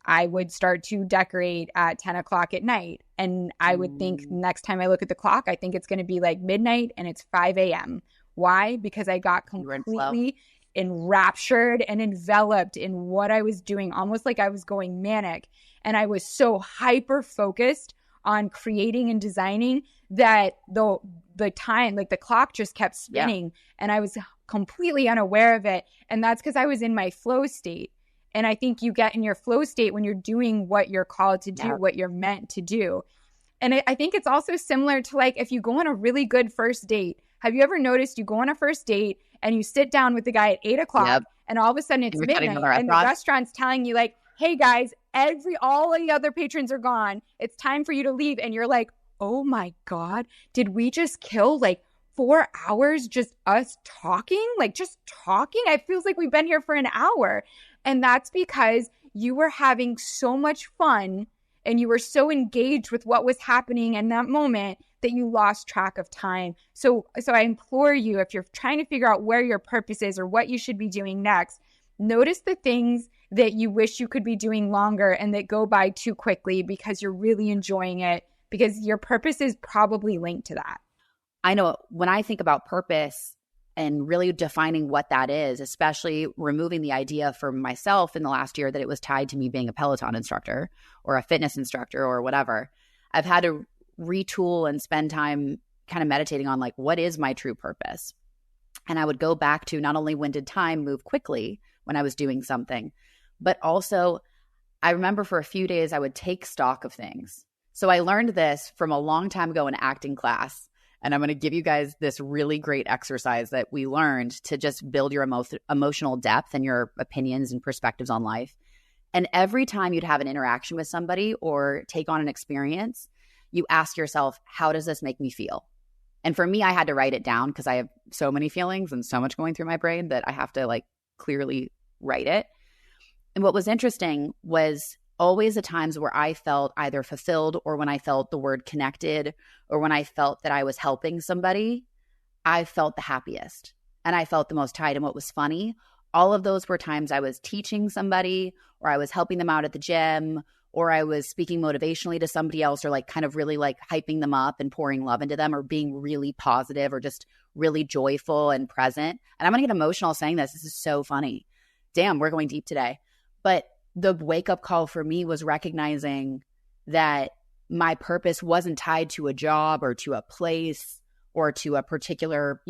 S2: I would start to decorate at 10 o'clock at night. And I would think next time I look at the clock, I think it's going to be like midnight and it's 5 a.m. Why? Because I got completely enraptured and enveloped in what I was doing, almost like I was going manic. And I was so hyper focused on creating and designing that the time, like the clock just kept spinning and I was completely unaware of it. And that's because I was in my flow state. And I think you get in your flow state when you're doing what you're called to do, what you're meant to do. And I think it's also similar to like if you go on a really good first date. Have you ever noticed you go on a first date and you sit down with the guy at 8 o'clock and all of a sudden it's midnight and the restaurant's telling you like, hey guys, all the other patrons are gone. It's time for you to leave. And you're like, oh my God, did we just kill like 4 hours just us talking? Like just talking? It feels like we've been here for an hour. And that's because you were having so much fun and you were so engaged with what was happening in that moment that you lost track of time. So I implore you, if you're trying to figure out where your purpose is or what you should be doing next, notice the things that you wish you could be doing longer and that go by too quickly because you're really enjoying it, because your purpose is probably linked to that.
S1: I know when I think about purpose and really defining what that is, especially removing the idea for myself in the last year that it was tied to me being a Peloton instructor or a fitness instructor or whatever, I've had to retool and spend time kind of meditating on like, what is my true purpose? And I would go back to not only when did time move quickly when I was doing something, but also I remember for a few days I would take stock of things. So I learned this from a long time ago in acting class. And I'm going to give you guys this really great exercise that we learned to just build your emotional depth and your opinions and perspectives on life. And every time you'd have an interaction with somebody or take on an experience, you ask yourself, how does this make me feel? And for me, I had to write it down because I have so many feelings and so much going through my brain that I have to like clearly write it. And what was interesting was always the times where I felt either fulfilled or when I felt the word connected or when I felt that I was helping somebody, I felt the happiest and I felt the most tied. And what was funny, all of those were times I was teaching somebody or I was helping them out at the gym or I was speaking motivationally to somebody else or like kind of really like hyping them up and pouring love into them or being really positive or just really joyful and present. And I'm going to get emotional saying this. This is so funny. Damn, we're going deep today. But the wake-up call for me was recognizing that my purpose wasn't tied to a job or to a place or to a particular,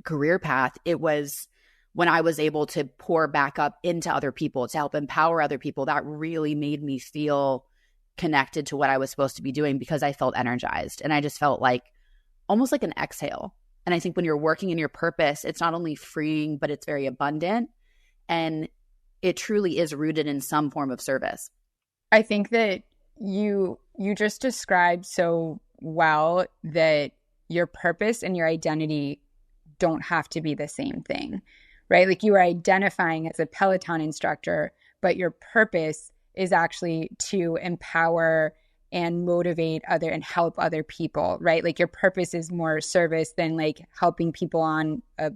S1: career path. It was when I was able to pour back up into other people to help empower other people. That really made me feel connected to what I was supposed to be doing because I felt energized and I just felt like almost like an exhale. And I think when you're working in your purpose, it's not only freeing, but it's very abundant. And it truly is rooted in some form of service.
S2: I think that you just described so well that your purpose and your identity don't have to be the same thing, right? Like you are identifying as a Peloton instructor, but your purpose is actually to empower and motivate other and help other people, right? Like your purpose is more service than like helping people on a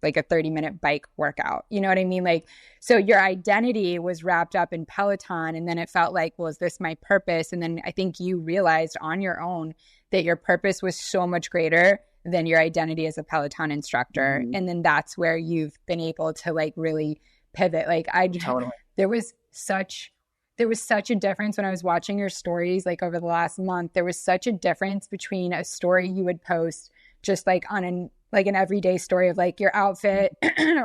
S2: 30-minute bike workout. You know what I mean? Like, so your identity was wrapped up in Peloton and then it felt like, well, is this my purpose? And then I think you realized on your own that your purpose was so much greater than your identity as a Peloton instructor. Mm-hmm. And then that's where you've been able to like really pivot. Like
S1: totally.
S2: There was such a difference when I was watching your stories, like over the last month. There was such a difference between a story you would post just like on an everyday story of like your outfit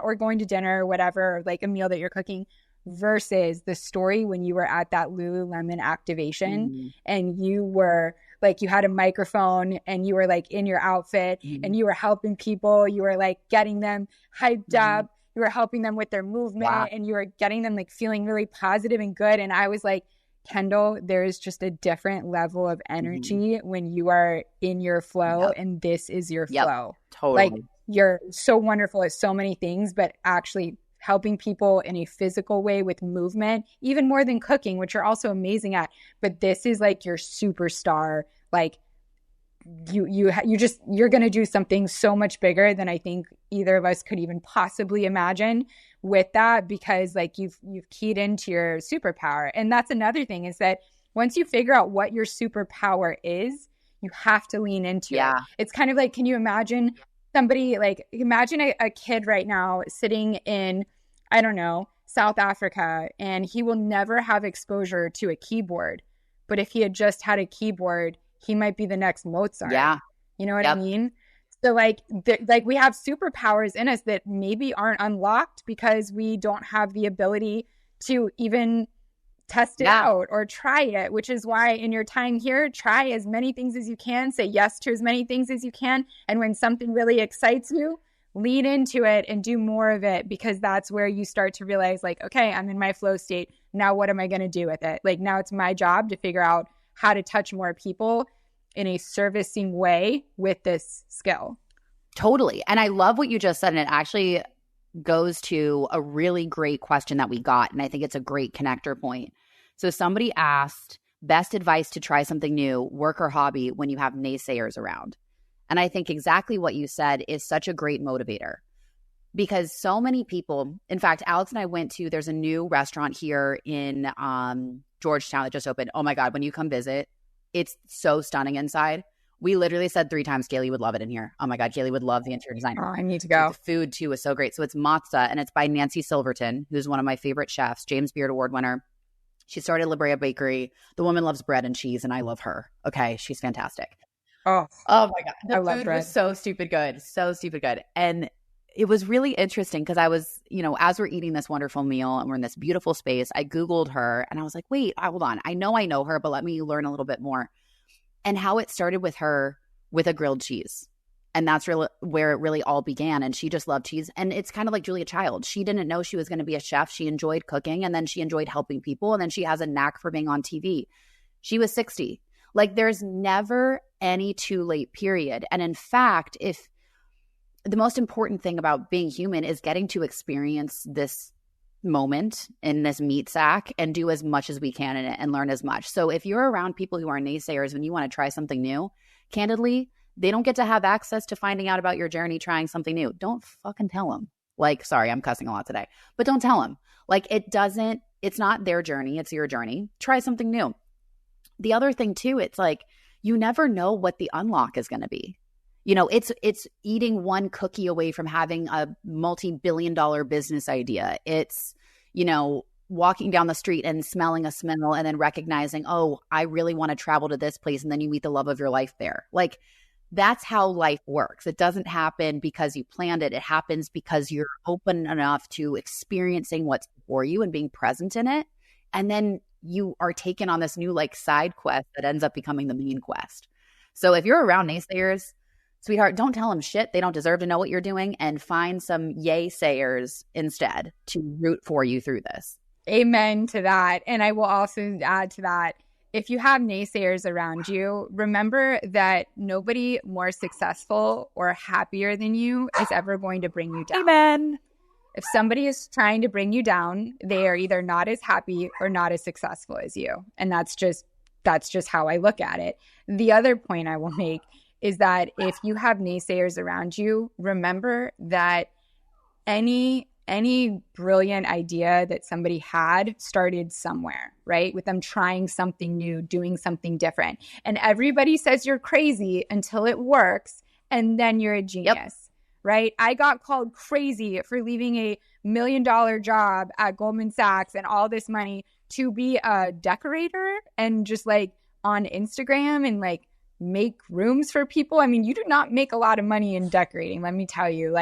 S2: or going to dinner or whatever, or like a meal that you're cooking versus the story when you were at that Lululemon activation and you were like, you had a microphone and you were like in your outfit and you were helping people. You were like getting them hyped up. You were helping them with their movement and you were getting them like feeling really positive and good. And I was like, Kendall, there is just a different level of energy when you are in your flow and this is your flow.
S1: Totally.
S2: Like, you're so wonderful at so many things, but actually helping people in a physical way with movement, even more than cooking, which you're also amazing at. But this is like your superstar. Like you're going to do something so much bigger than I think either of us could even possibly imagine with that, because like you've keyed into your superpower. And that's another thing, is that once you figure out what your superpower is, you have to lean into it. It's kind of like, can you imagine somebody, like imagine a kid right now sitting in, I don't know, South Africa, and he will never have exposure to a keyboard. But if he had just had a keyboard, he might be the next Mozart. You know what I mean? So like we have superpowers in us that maybe aren't unlocked because we don't have the ability to even test it out or try it, which is why in your time here, try as many things as you can, say yes to as many things as you can. And when something really excites you, lean into it and do more of it, because that's where you start to realize like, okay, I'm in my flow state. Now what am I going to do with it? Like now it's my job to figure out how to touch more people in a servicing way with this skill.
S1: Totally. And I love what you just said. And it actually goes to a really great question that we got. And I think it's a great connector point. So somebody asked, best advice to try something new, work or hobby, when you have naysayers around. And I think exactly what you said is such a great motivator, because so many people, in fact, Alex and I went to, there's a new restaurant here in Georgetown that just opened. Oh my God, when you come visit, it's so stunning inside. We literally said 3 times Galey would love it in here. Oh my God, Galey would love the interior design.
S2: Oh, I need to go.
S1: The food too is so great. So it's Matza, and it's by Nancy Silverton, who's one of my favorite chefs, James Beard Award winner. She started La Brea Bakery. The woman loves bread and cheese, and I love her. Okay, she's fantastic.
S2: Oh
S1: my God. The
S2: I love
S1: food
S2: bread.
S1: was so stupid good. So stupid good. And it was really interesting because I was, as we're eating this wonderful meal and we're in this beautiful space, I Googled her and I was like, wait, hold on. I know her, but let me learn a little bit more. And how it started with her with a grilled cheese. And that's really where it really all began. And she just loved cheese. And it's kind of like Julia Child. She didn't know she was going to be a chef. She enjoyed cooking, and then she enjoyed helping people. And then she has a knack for being on TV. She was 60. Like, there's never any too late period. And in fact, if the most important thing about being human is getting to experience this moment in this meat sack and do as much as we can in it and learn as much. So if you're around people who are naysayers when you want to try something new, candidly, they don't get to have access to finding out about your journey trying something new. Don't fucking tell them. Like, sorry, I'm cussing a lot today, but don't tell them. Like, it's not their journey. It's your journey. Try something new. The other thing too, it's like, you never know what the unlock is going to be. It's eating one cookie away from having a multi-billion-dollar business idea. It's, walking down the street and smelling a smell and then recognizing, oh, I really want to travel to this place. And then you meet the love of your life there. Like, that's how life works. It doesn't happen because you planned it. It happens because you're open enough to experiencing what's before you and being present in it. And then you are taken on this new side quest that ends up becoming the main quest. So if you're around naysayers, sweetheart, don't tell them shit. They don't deserve to know what you're doing, and find some yay sayers instead to root for you through this.
S2: Amen to that. And I will also add to that, if you have naysayers around you, remember that nobody more successful or happier than you is ever going to bring you down.
S1: Amen.
S2: If somebody is trying to bring you down, they are either not as happy or not as successful as you. And that's just how I look at it. The other point I will make is that if you have naysayers around you, remember that any brilliant idea that somebody had started somewhere, right? With them trying something new, doing something different. And everybody says you're crazy until it works, and then you're a genius, right? I got called crazy for leaving a $1 million job at Goldman Sachs and all this money to be a decorator and just on Instagram and make rooms for people. I mean, you do not make a lot of money in decorating, let me tell you.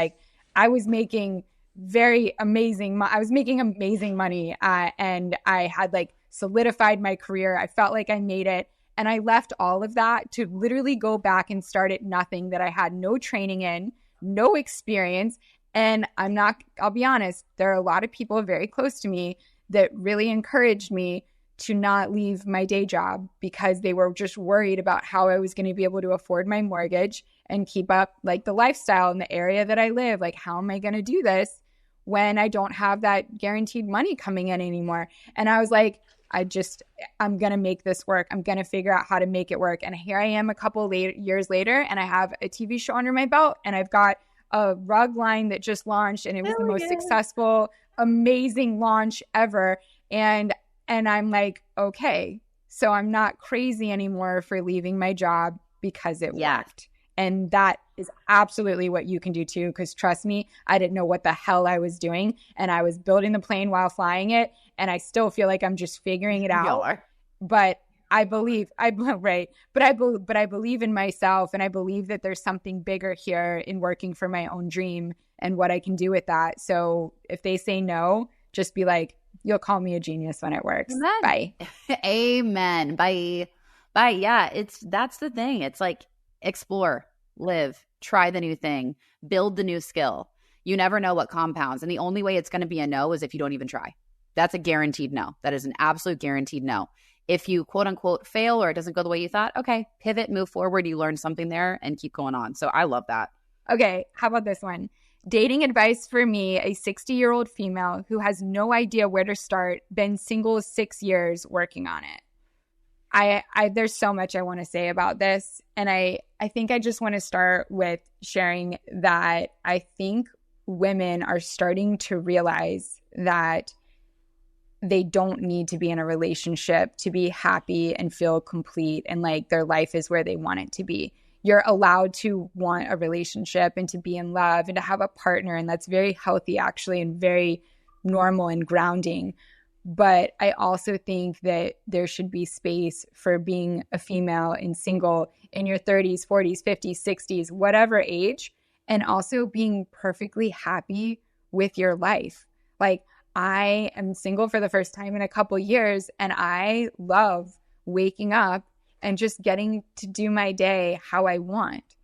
S2: I was making very amazing. I was making amazing money, and I had like solidified my career. I felt like I made it. And I left all of that to literally go back and start at nothing that I had no training in, no experience. And I'll be honest, there are a lot of people very close to me that really encouraged me to not leave my day job because they were just worried about how I was going to be able to afford my mortgage and keep up like the lifestyle in the area that I live. Like, how am I going to do this when I don't have that guaranteed money coming in anymore? And I was like, I'm going to make this work. I'm going to figure out how to make it work. And here I am a couple years later, and I have a TV show under my belt, and I've got a rug line that just launched, and it was the most successful, amazing launch ever. And I'm like, okay, so I'm not crazy anymore for leaving my job because it worked. And that is absolutely what you can do too, because trust me, I didn't know what the hell I was doing, and I was building the plane while flying it, and I still feel like I'm just figuring it out. But I believe, but I believe in myself, and I believe that there's something bigger here in working for my own dream and what I can do with that. So if they say no, just be like, you'll call me a genius when it works.
S1: Amen.
S2: Bye.
S1: Amen. Bye. Yeah, that's the thing. It's like explore, live, try the new thing, build the new skill. You never know what compounds. And the only way it's going to be a no is if you don't even try. That's a guaranteed no. That is an absolute guaranteed no. If you quote unquote fail or it doesn't go the way you thought, okay, pivot, move forward. You learn something there and keep going on. So I love that.
S2: Okay. How about this one? Dating advice for me, a 60-year-old female who has no idea where to start, been single 6 years, working on it. There's so much I want to say about this. And I think I just want to start with sharing that I think women are starting to realize that they don't need to be in a relationship to be happy and feel complete and like their life is where they want it to be. You're allowed to want a relationship and to be in love and to have a partner. And that's very healthy, actually, and very normal and grounding. But I also think that there should be space for being a female and single in your 30s, 40s, 50s, 60s, whatever age, and also being perfectly happy with your life. Like, I am single for the first time in a couple years, and I love waking up and just getting to do my day how I want.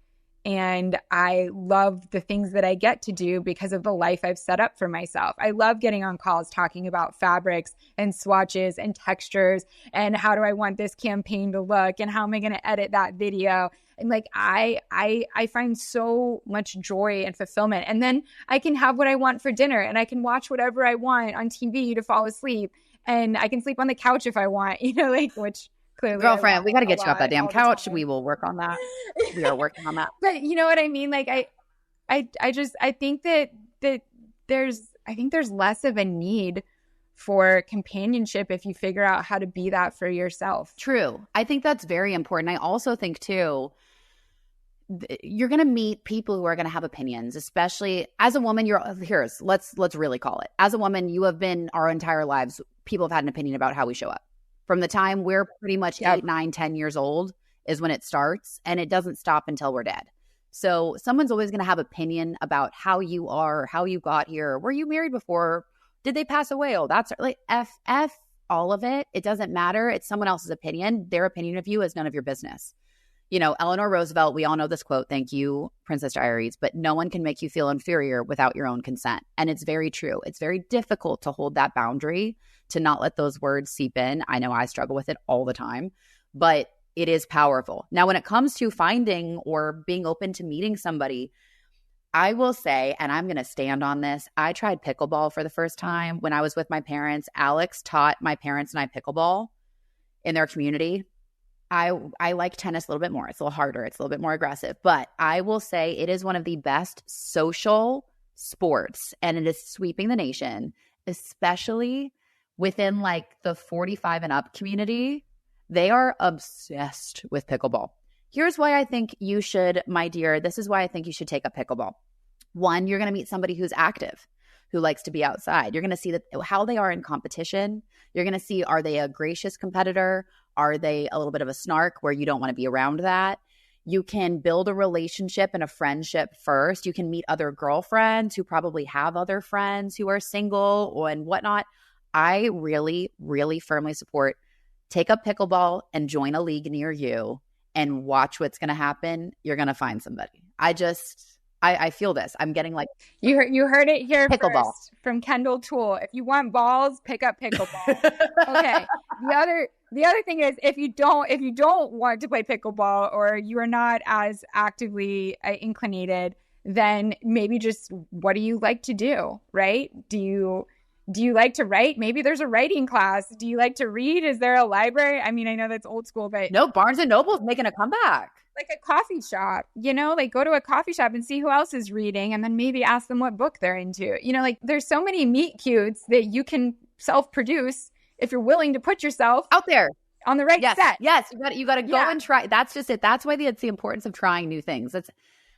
S2: And I love the things that I get to do because of the life I've set up for myself. I love getting on calls talking about fabrics and swatches and textures and how do I want this campaign to look and how am I going to edit that video. And like, I find so much joy and fulfillment. And then I can have what I want for dinner, and I can watch whatever I want on TV to fall asleep, and I can sleep on the couch if I want, like, which clearly,
S1: girlfriend, we got to get you off that damn couch. We will work on that. We are working on that.
S2: But you know what I mean? Like, I think that there's less of a need for companionship if you figure out how to be that for yourself.
S1: True. I think that's very important. I also think too, you're going to meet people who are going to have opinions, especially as a woman. Let's really call it. As a woman, you have been our entire lives. People have had an opinion about how we show up. From the time we're pretty much 8, 9, 10 years old is when it starts, and it doesn't stop until we're dead. So someone's always going to have opinion about how you are, how you got here. Were you married before? Did they pass away? Oh, that's like F all of it. It doesn't matter. It's someone else's opinion. Their opinion of you is none of your business. Eleanor Roosevelt, we all know this quote. Thank you, Princess Diaries. But no one can make you feel inferior without your own consent. And it's very true. It's very difficult to hold that boundary, to not let those words seep in. I know I struggle with it all the time, but it is powerful. Now, when it comes to finding or being open to meeting somebody, I will say, and I'm going to stand on this, I tried pickleball for the first time when I was with my parents. Alex taught my parents and I pickleball in their community. I like tennis a little bit more. It's a little harder. It's a little bit more aggressive. But I will say it is one of the best social sports, and it is sweeping the nation, especially within like the 45 and up community. They are obsessed with pickleball. Here's why I think you should, my dear, this is why I think you should take up pickleball. One, you're going to meet somebody who's active, who likes to be outside. You're going to see how they are in competition. You're going to see, are they a gracious competitor? Are they a little bit of a snark where you don't want to be around that? You can build a relationship and a friendship first. You can meet other girlfriends who probably have other friends who are single and whatnot. I really, really firmly support take up pickleball and join a league near you and watch what's going to happen. You're going to find somebody. I feel this. I'm getting like
S2: you heard it here
S1: pickleball
S2: first from Kendall Tool. If you want balls, pick up pickleball. Okay. The other thing is if you don't want to play pickleball or you are not as actively inclinated, then maybe just what do you like to do, right? Do you like to write? Maybe there's a writing class. Do you like to read? Is there a library? I mean, I know that's old school, but
S1: no, Barnes and Noble's making a comeback.
S2: Like a coffee shop, like go to a coffee shop and see who else is reading and then maybe ask them what book they're into. Like there's so many meet cutes that you can self-produce if you're willing to put yourself
S1: out there
S2: on the right set.
S1: Yes, you got to go and try. That's just it. That's why it's the importance of trying new things. That's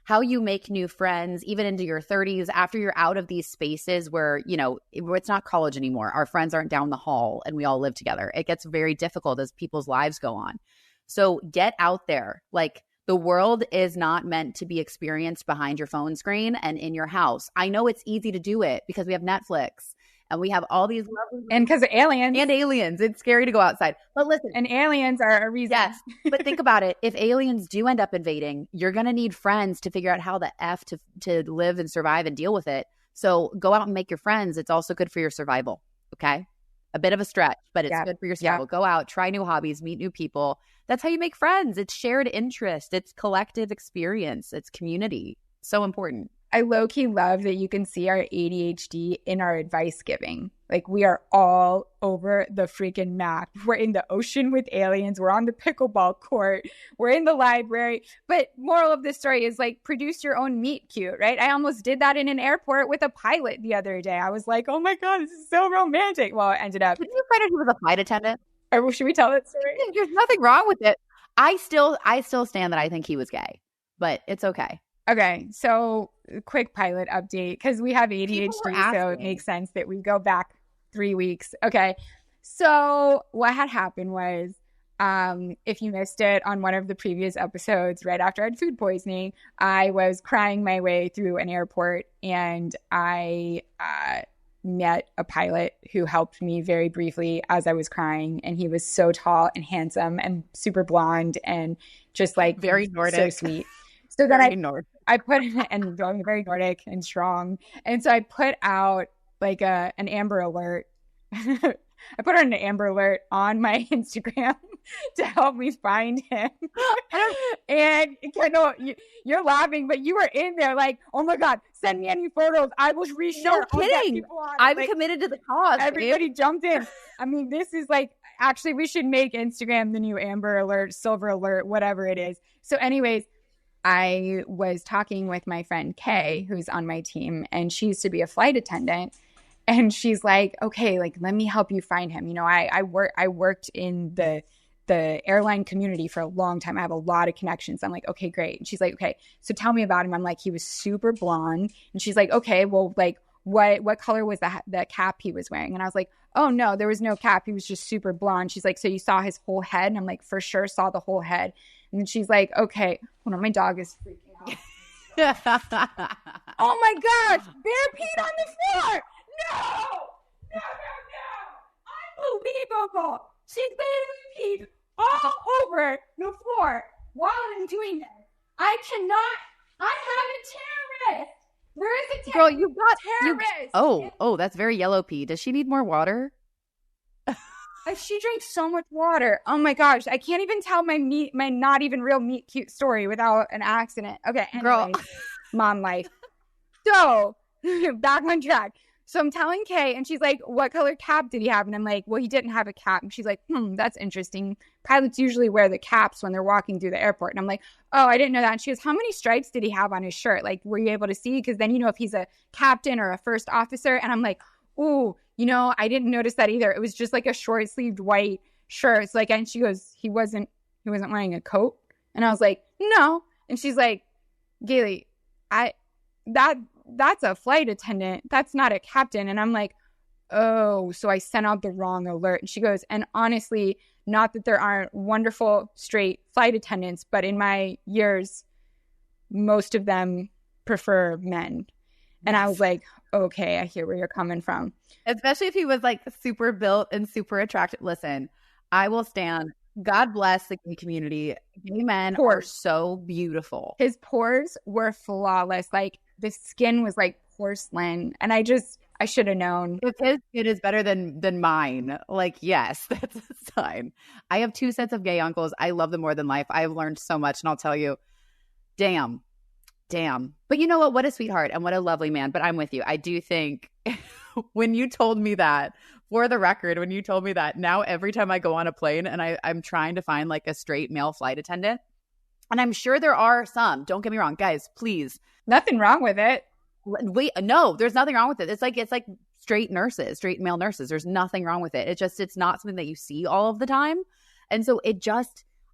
S1: how you make new friends, even into your 30s, after you're out of these spaces where, it's not college anymore. Our friends aren't down the hall and we all live together. It gets very difficult as people's lives go on. So get out there. Like the world is not meant to be experienced behind your phone screen and in your house. I know it's easy to do it because we have Netflix and we have all these lovely
S2: and because of aliens.
S1: And aliens. It's scary to go outside. But listen.
S2: And aliens are a reason.
S1: Yes. But think about it. If aliens do end up invading, you're going to need friends to figure out how the F to live and survive and deal with it. So go out and make your friends. It's also good for your survival. Okay. A bit of a stretch, but it's good for your survival. Go out, try new hobbies, meet new people. That's how you make friends. It's shared interest. It's collective experience. It's community. So important.
S2: I low-key love that you can see our ADHD in our advice giving. Like we are all over the freaking map. We're in the ocean with aliens. We're on the pickleball court. We're in the library. But moral of this story is like produce your own meet cute, right? I almost did that in an airport with a pilot the other day. I was like, oh my God, this is so romantic. Well, it ended up.
S1: Did you find out he was a flight attendant?
S2: Or should we tell that story?
S1: There's nothing wrong with it. I still stand that I think he was gay, but it's okay.
S2: Okay, so quick pilot update because we have ADHD, so it makes sense that we go back 3 weeks. Okay, so what had happened was, if you missed it on one of the previous episodes, right after I had food poisoning, I was crying my way through an airport, and I met a pilot who helped me very briefly as I was crying, and he was so tall and handsome and super blonde and just like
S1: very Nordic,
S2: so sweet. So then I put and very Nordic and strong. And so I put out like an Amber Alert. I put out an Amber Alert on my Instagram to help me find him. And Kendall, you're laughing, but you were in there like, oh my God, send me any photos. I will reshare.
S1: No kidding. I'm like, committed to the cause.
S2: Everybody jumped in. I mean, this is like, actually, we should make Instagram the new Amber Alert, Silver Alert, whatever it is. So anyways, I was talking with my friend Kay, who's on my team, and she used to be a flight attendant. And she's like, okay, like, let me help you find him. I worked in the airline community for a long time. I have a lot of connections. I'm like, okay, great. And she's like, okay, so tell me about him. I'm like, he was super blonde. And she's like, okay, well, like, what color was the cap he was wearing? And I was like, oh no, there was no cap. He was just super blonde. She's like, so you saw his whole head? And I'm like, for sure saw the whole head. And she's like, okay, hold on, my dog is freaking out. Oh my gosh, Bair peed on the floor. No. Unbelievable. She's literally peed all over the floor while I'm doing this. I have a terrorist. Where is the
S1: girl? You got
S2: terrorist.
S1: Oh, that's very yellow pee. Does she need more water?
S2: She drank so much water. Oh my gosh. I can't even tell my not even real meet cute story without an accident. Okay. Anyways,
S1: girl.
S2: Mom life. So back on track. So I'm telling Kay and she's like, what color cap did he have? And I'm like, well, he didn't have a cap. And she's like, that's interesting. Pilots usually wear the caps when they're walking through the airport. And I'm like, oh, I didn't know that. And she goes, how many stripes did he have on his shirt? Like, were you able to see? Because then, if he's a captain or a first officer. And I'm like, ooh, I didn't notice that either. It was just like a short sleeved white shirt. It's like, and she goes, he wasn't wearing a coat. And I was like, no. And she's like, Galey, that's a flight attendant. That's not a captain. And I'm like, oh, so I sent out the wrong alert. And she goes, and honestly, not that there aren't wonderful straight flight attendants, but in my years, most of them prefer men. And I was like, okay, I hear where you're coming from.
S1: Especially if he was like super built and super attractive. Listen, I will stand. God bless the gay community. Gay men are so beautiful.
S2: His pores were flawless. Like the skin was like porcelain. And I should have known.
S1: If his skin is better than mine, like, yes, that's a sign. I have 2 sets of gay uncles. I love them more than life. I've learned so much. And I'll tell you, damn. But you know what? What a sweetheart and what a lovely man. But I'm with you. I do think when you told me that, for the record, when you told me that, now every time I go on a plane and I'm trying to find like a straight male flight attendant, and I'm sure there are some, don't get me wrong, guys, please.
S2: Nothing wrong with it.
S1: Wait, no, there's nothing wrong with it. It's like straight male nurses. There's nothing wrong with it. It's not something that you see all of the time. And so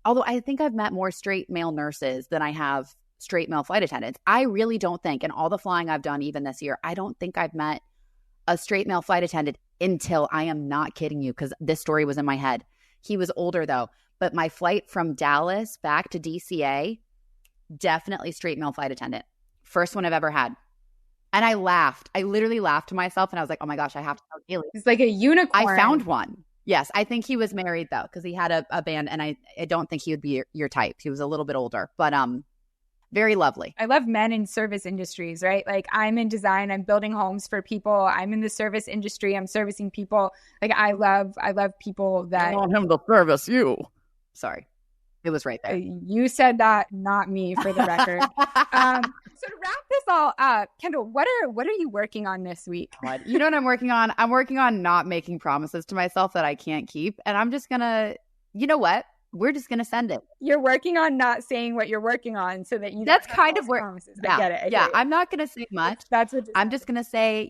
S1: although I think I've met more straight male nurses than I have straight male flight attendants, I really don't think, in all the flying I've done even this year, I don't think I've met a straight male flight attendant until, I am not kidding you, because this story was in my head. He was older though, but my flight from Dallas back to DCA, definitely straight male flight attendant. First one I've ever had. And I laughed. I literally laughed to myself and I was like, oh my gosh, I have to tell Galey.
S2: It's like a unicorn.
S1: I found one. Yes. I think he was married though, because he had a band, and I don't think he would be your type. He was a little bit older, but very lovely.
S2: I love men in service industries, right? Like I'm in design, I'm building homes for people. I'm in the service industry, I'm servicing people. Like I love people that.
S3: I want him to service you.
S1: Sorry. It was right there.
S2: You said that, not me, for the record. So to wrap this all up, Kendall, what are you working on this week?
S1: You know what I'm working on? I'm working on not making promises to myself that I can't keep. And I'm just going to, you know what? We're just going to send it.
S2: You're working on not saying what you're working on so that you
S1: That's kind of where
S2: promises. I get it.
S1: Yeah. I'm not going to say much.
S2: That's what
S1: I'm just going to say,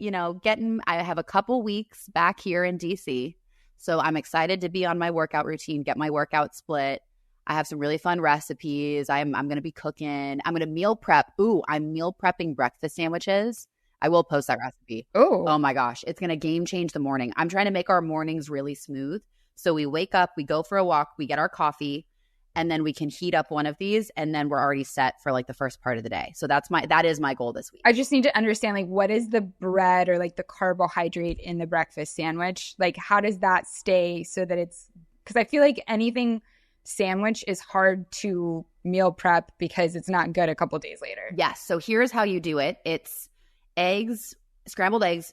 S1: I have a couple weeks back here in DC. So I'm excited to be on my workout routine, get my workout split. I have some really fun recipes. I'm going to be cooking. I'm going to meal prep. Ooh, I'm meal prepping breakfast sandwiches. I will post that recipe. Oh my gosh. It's going to game change the morning. I'm trying to make our mornings really smooth. So we wake up, we go for a walk, we get our coffee, and then we can heat up one of these, and then we're already set for like the first part of the day. So that is my goal this week.
S2: I just need to understand, like, what is the bread or like the carbohydrate in the breakfast sandwich? Like, how does that stay so that because I feel like anything sandwich is hard to meal prep because it's not good a couple days later.
S1: Yes. So here's how you do it. It's eggs, scrambled eggs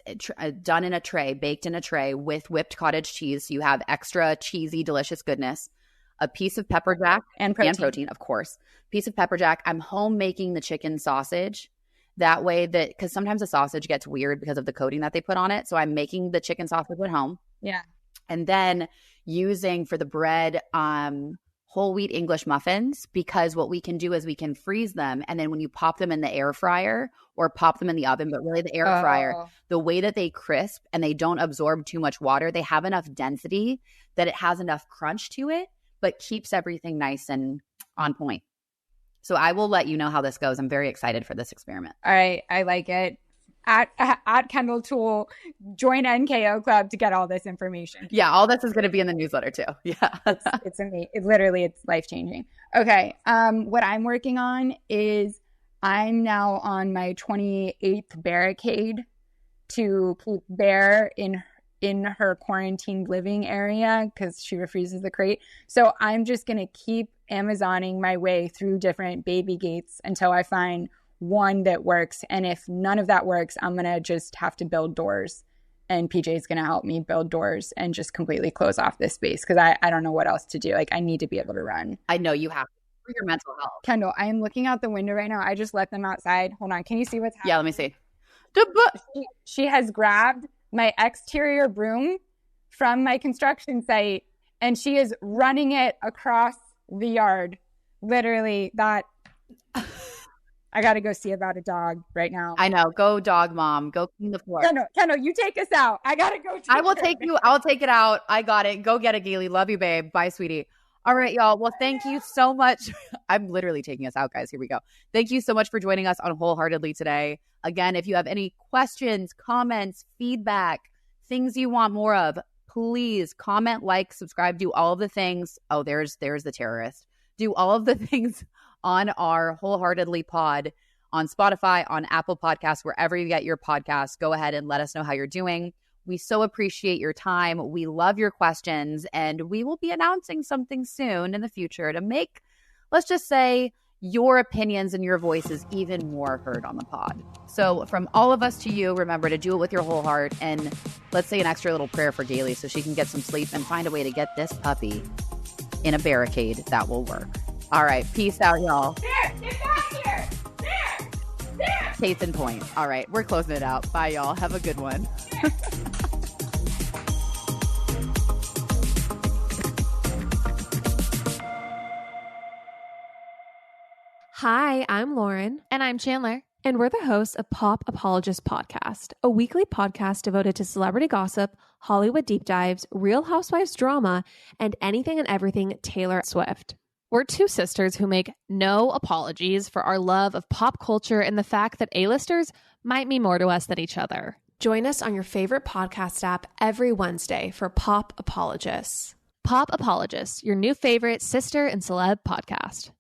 S1: done in a tray, baked in a tray with whipped cottage cheese. So you have extra cheesy, delicious goodness. A piece of pepper jack
S2: and protein,
S1: of course. Piece of pepper jack. I'm home making the chicken sausage. That way because sometimes the sausage gets weird because of the coating that they put on it. So I'm making the chicken sausage at home.
S2: Yeah.
S1: And then using for the bread, whole wheat English muffins, because what we can do is we can freeze them. And then when you pop them in the air fryer or pop them in the oven, but really the air fryer, the way that they crisp and they don't absorb too much water, they have enough density that it has enough crunch to it, but keeps everything nice and on point. So I will let you know how this goes. I'm very excited for this experiment.
S2: All right. I like it. At Kendall Tool, join NKO Club to get all this information.
S1: Yeah, all this is going to be in the newsletter too. Yeah,
S2: it's amazing. It's life changing. Okay, what I'm working on is I'm now on my 28th barricade to keep Bair in her quarantined living area because she refuses the crate. So I'm just going to keep Amazoning my way through different baby gates until I find one that works. And if none of that works, I'm going to just have to build doors. And PJ is going to help me build doors and just completely close off this space because I don't know what else to do. Like, I need to be able to run.
S1: I know you have to for your mental health.
S2: Kendall, I am looking out the window right now. I just let them outside. Hold on. Can you see what's happening?
S1: Yeah, let me see.
S2: She has grabbed my exterior broom from my construction site and she is running it across the yard. Literally, that... I got to go see about a dog right now.
S1: I know. Go dog mom. Go clean the floor.
S2: Kendall, you take us out. I got to go.
S1: I will take you. I'll take it out. I got it. Go get it, Galey. Love you, babe. Bye, sweetie. All right, y'all. Well, thank you so much. I'm literally taking us out, guys. Here we go. Thank you so much for joining us on Wholeheartedly today. Again, if you have any questions, comments, feedback, things you want more of, please comment, like, subscribe, do all of the things. Oh, there's the terrorist. Do all of the things on our Wholeheartedly pod on Spotify, on Apple Podcasts, wherever you get your podcasts. Go ahead and let us know how you're doing. We so appreciate your time. We love your questions, and we will be announcing something soon in the future to make, let's just say, your opinions and your voices even more heard on the pod. So from all of us to you, remember to do it with your whole heart. And let's say an extra little prayer for Galey so she can get some sleep and find a way to get this puppy in a barricade that will work. All right. Peace out, y'all.
S2: There, get back here. There.
S1: Case in point. All right. We're closing it out. Bye, y'all. Have a good one.
S4: Hi, I'm Lauren.
S5: And I'm Chandler.
S4: And we're the hosts of Pop Apologist Podcast, a weekly podcast devoted to celebrity gossip, Hollywood deep dives, Real Housewives drama, and anything and everything Taylor Swift.
S5: We're two sisters who make no apologies for our love of pop culture and the fact that A-listers might mean more to us than each other.
S4: Join us on your favorite podcast app every Wednesday for Pop Apologists.
S5: Pop Apologists, your new favorite sister and celeb podcast.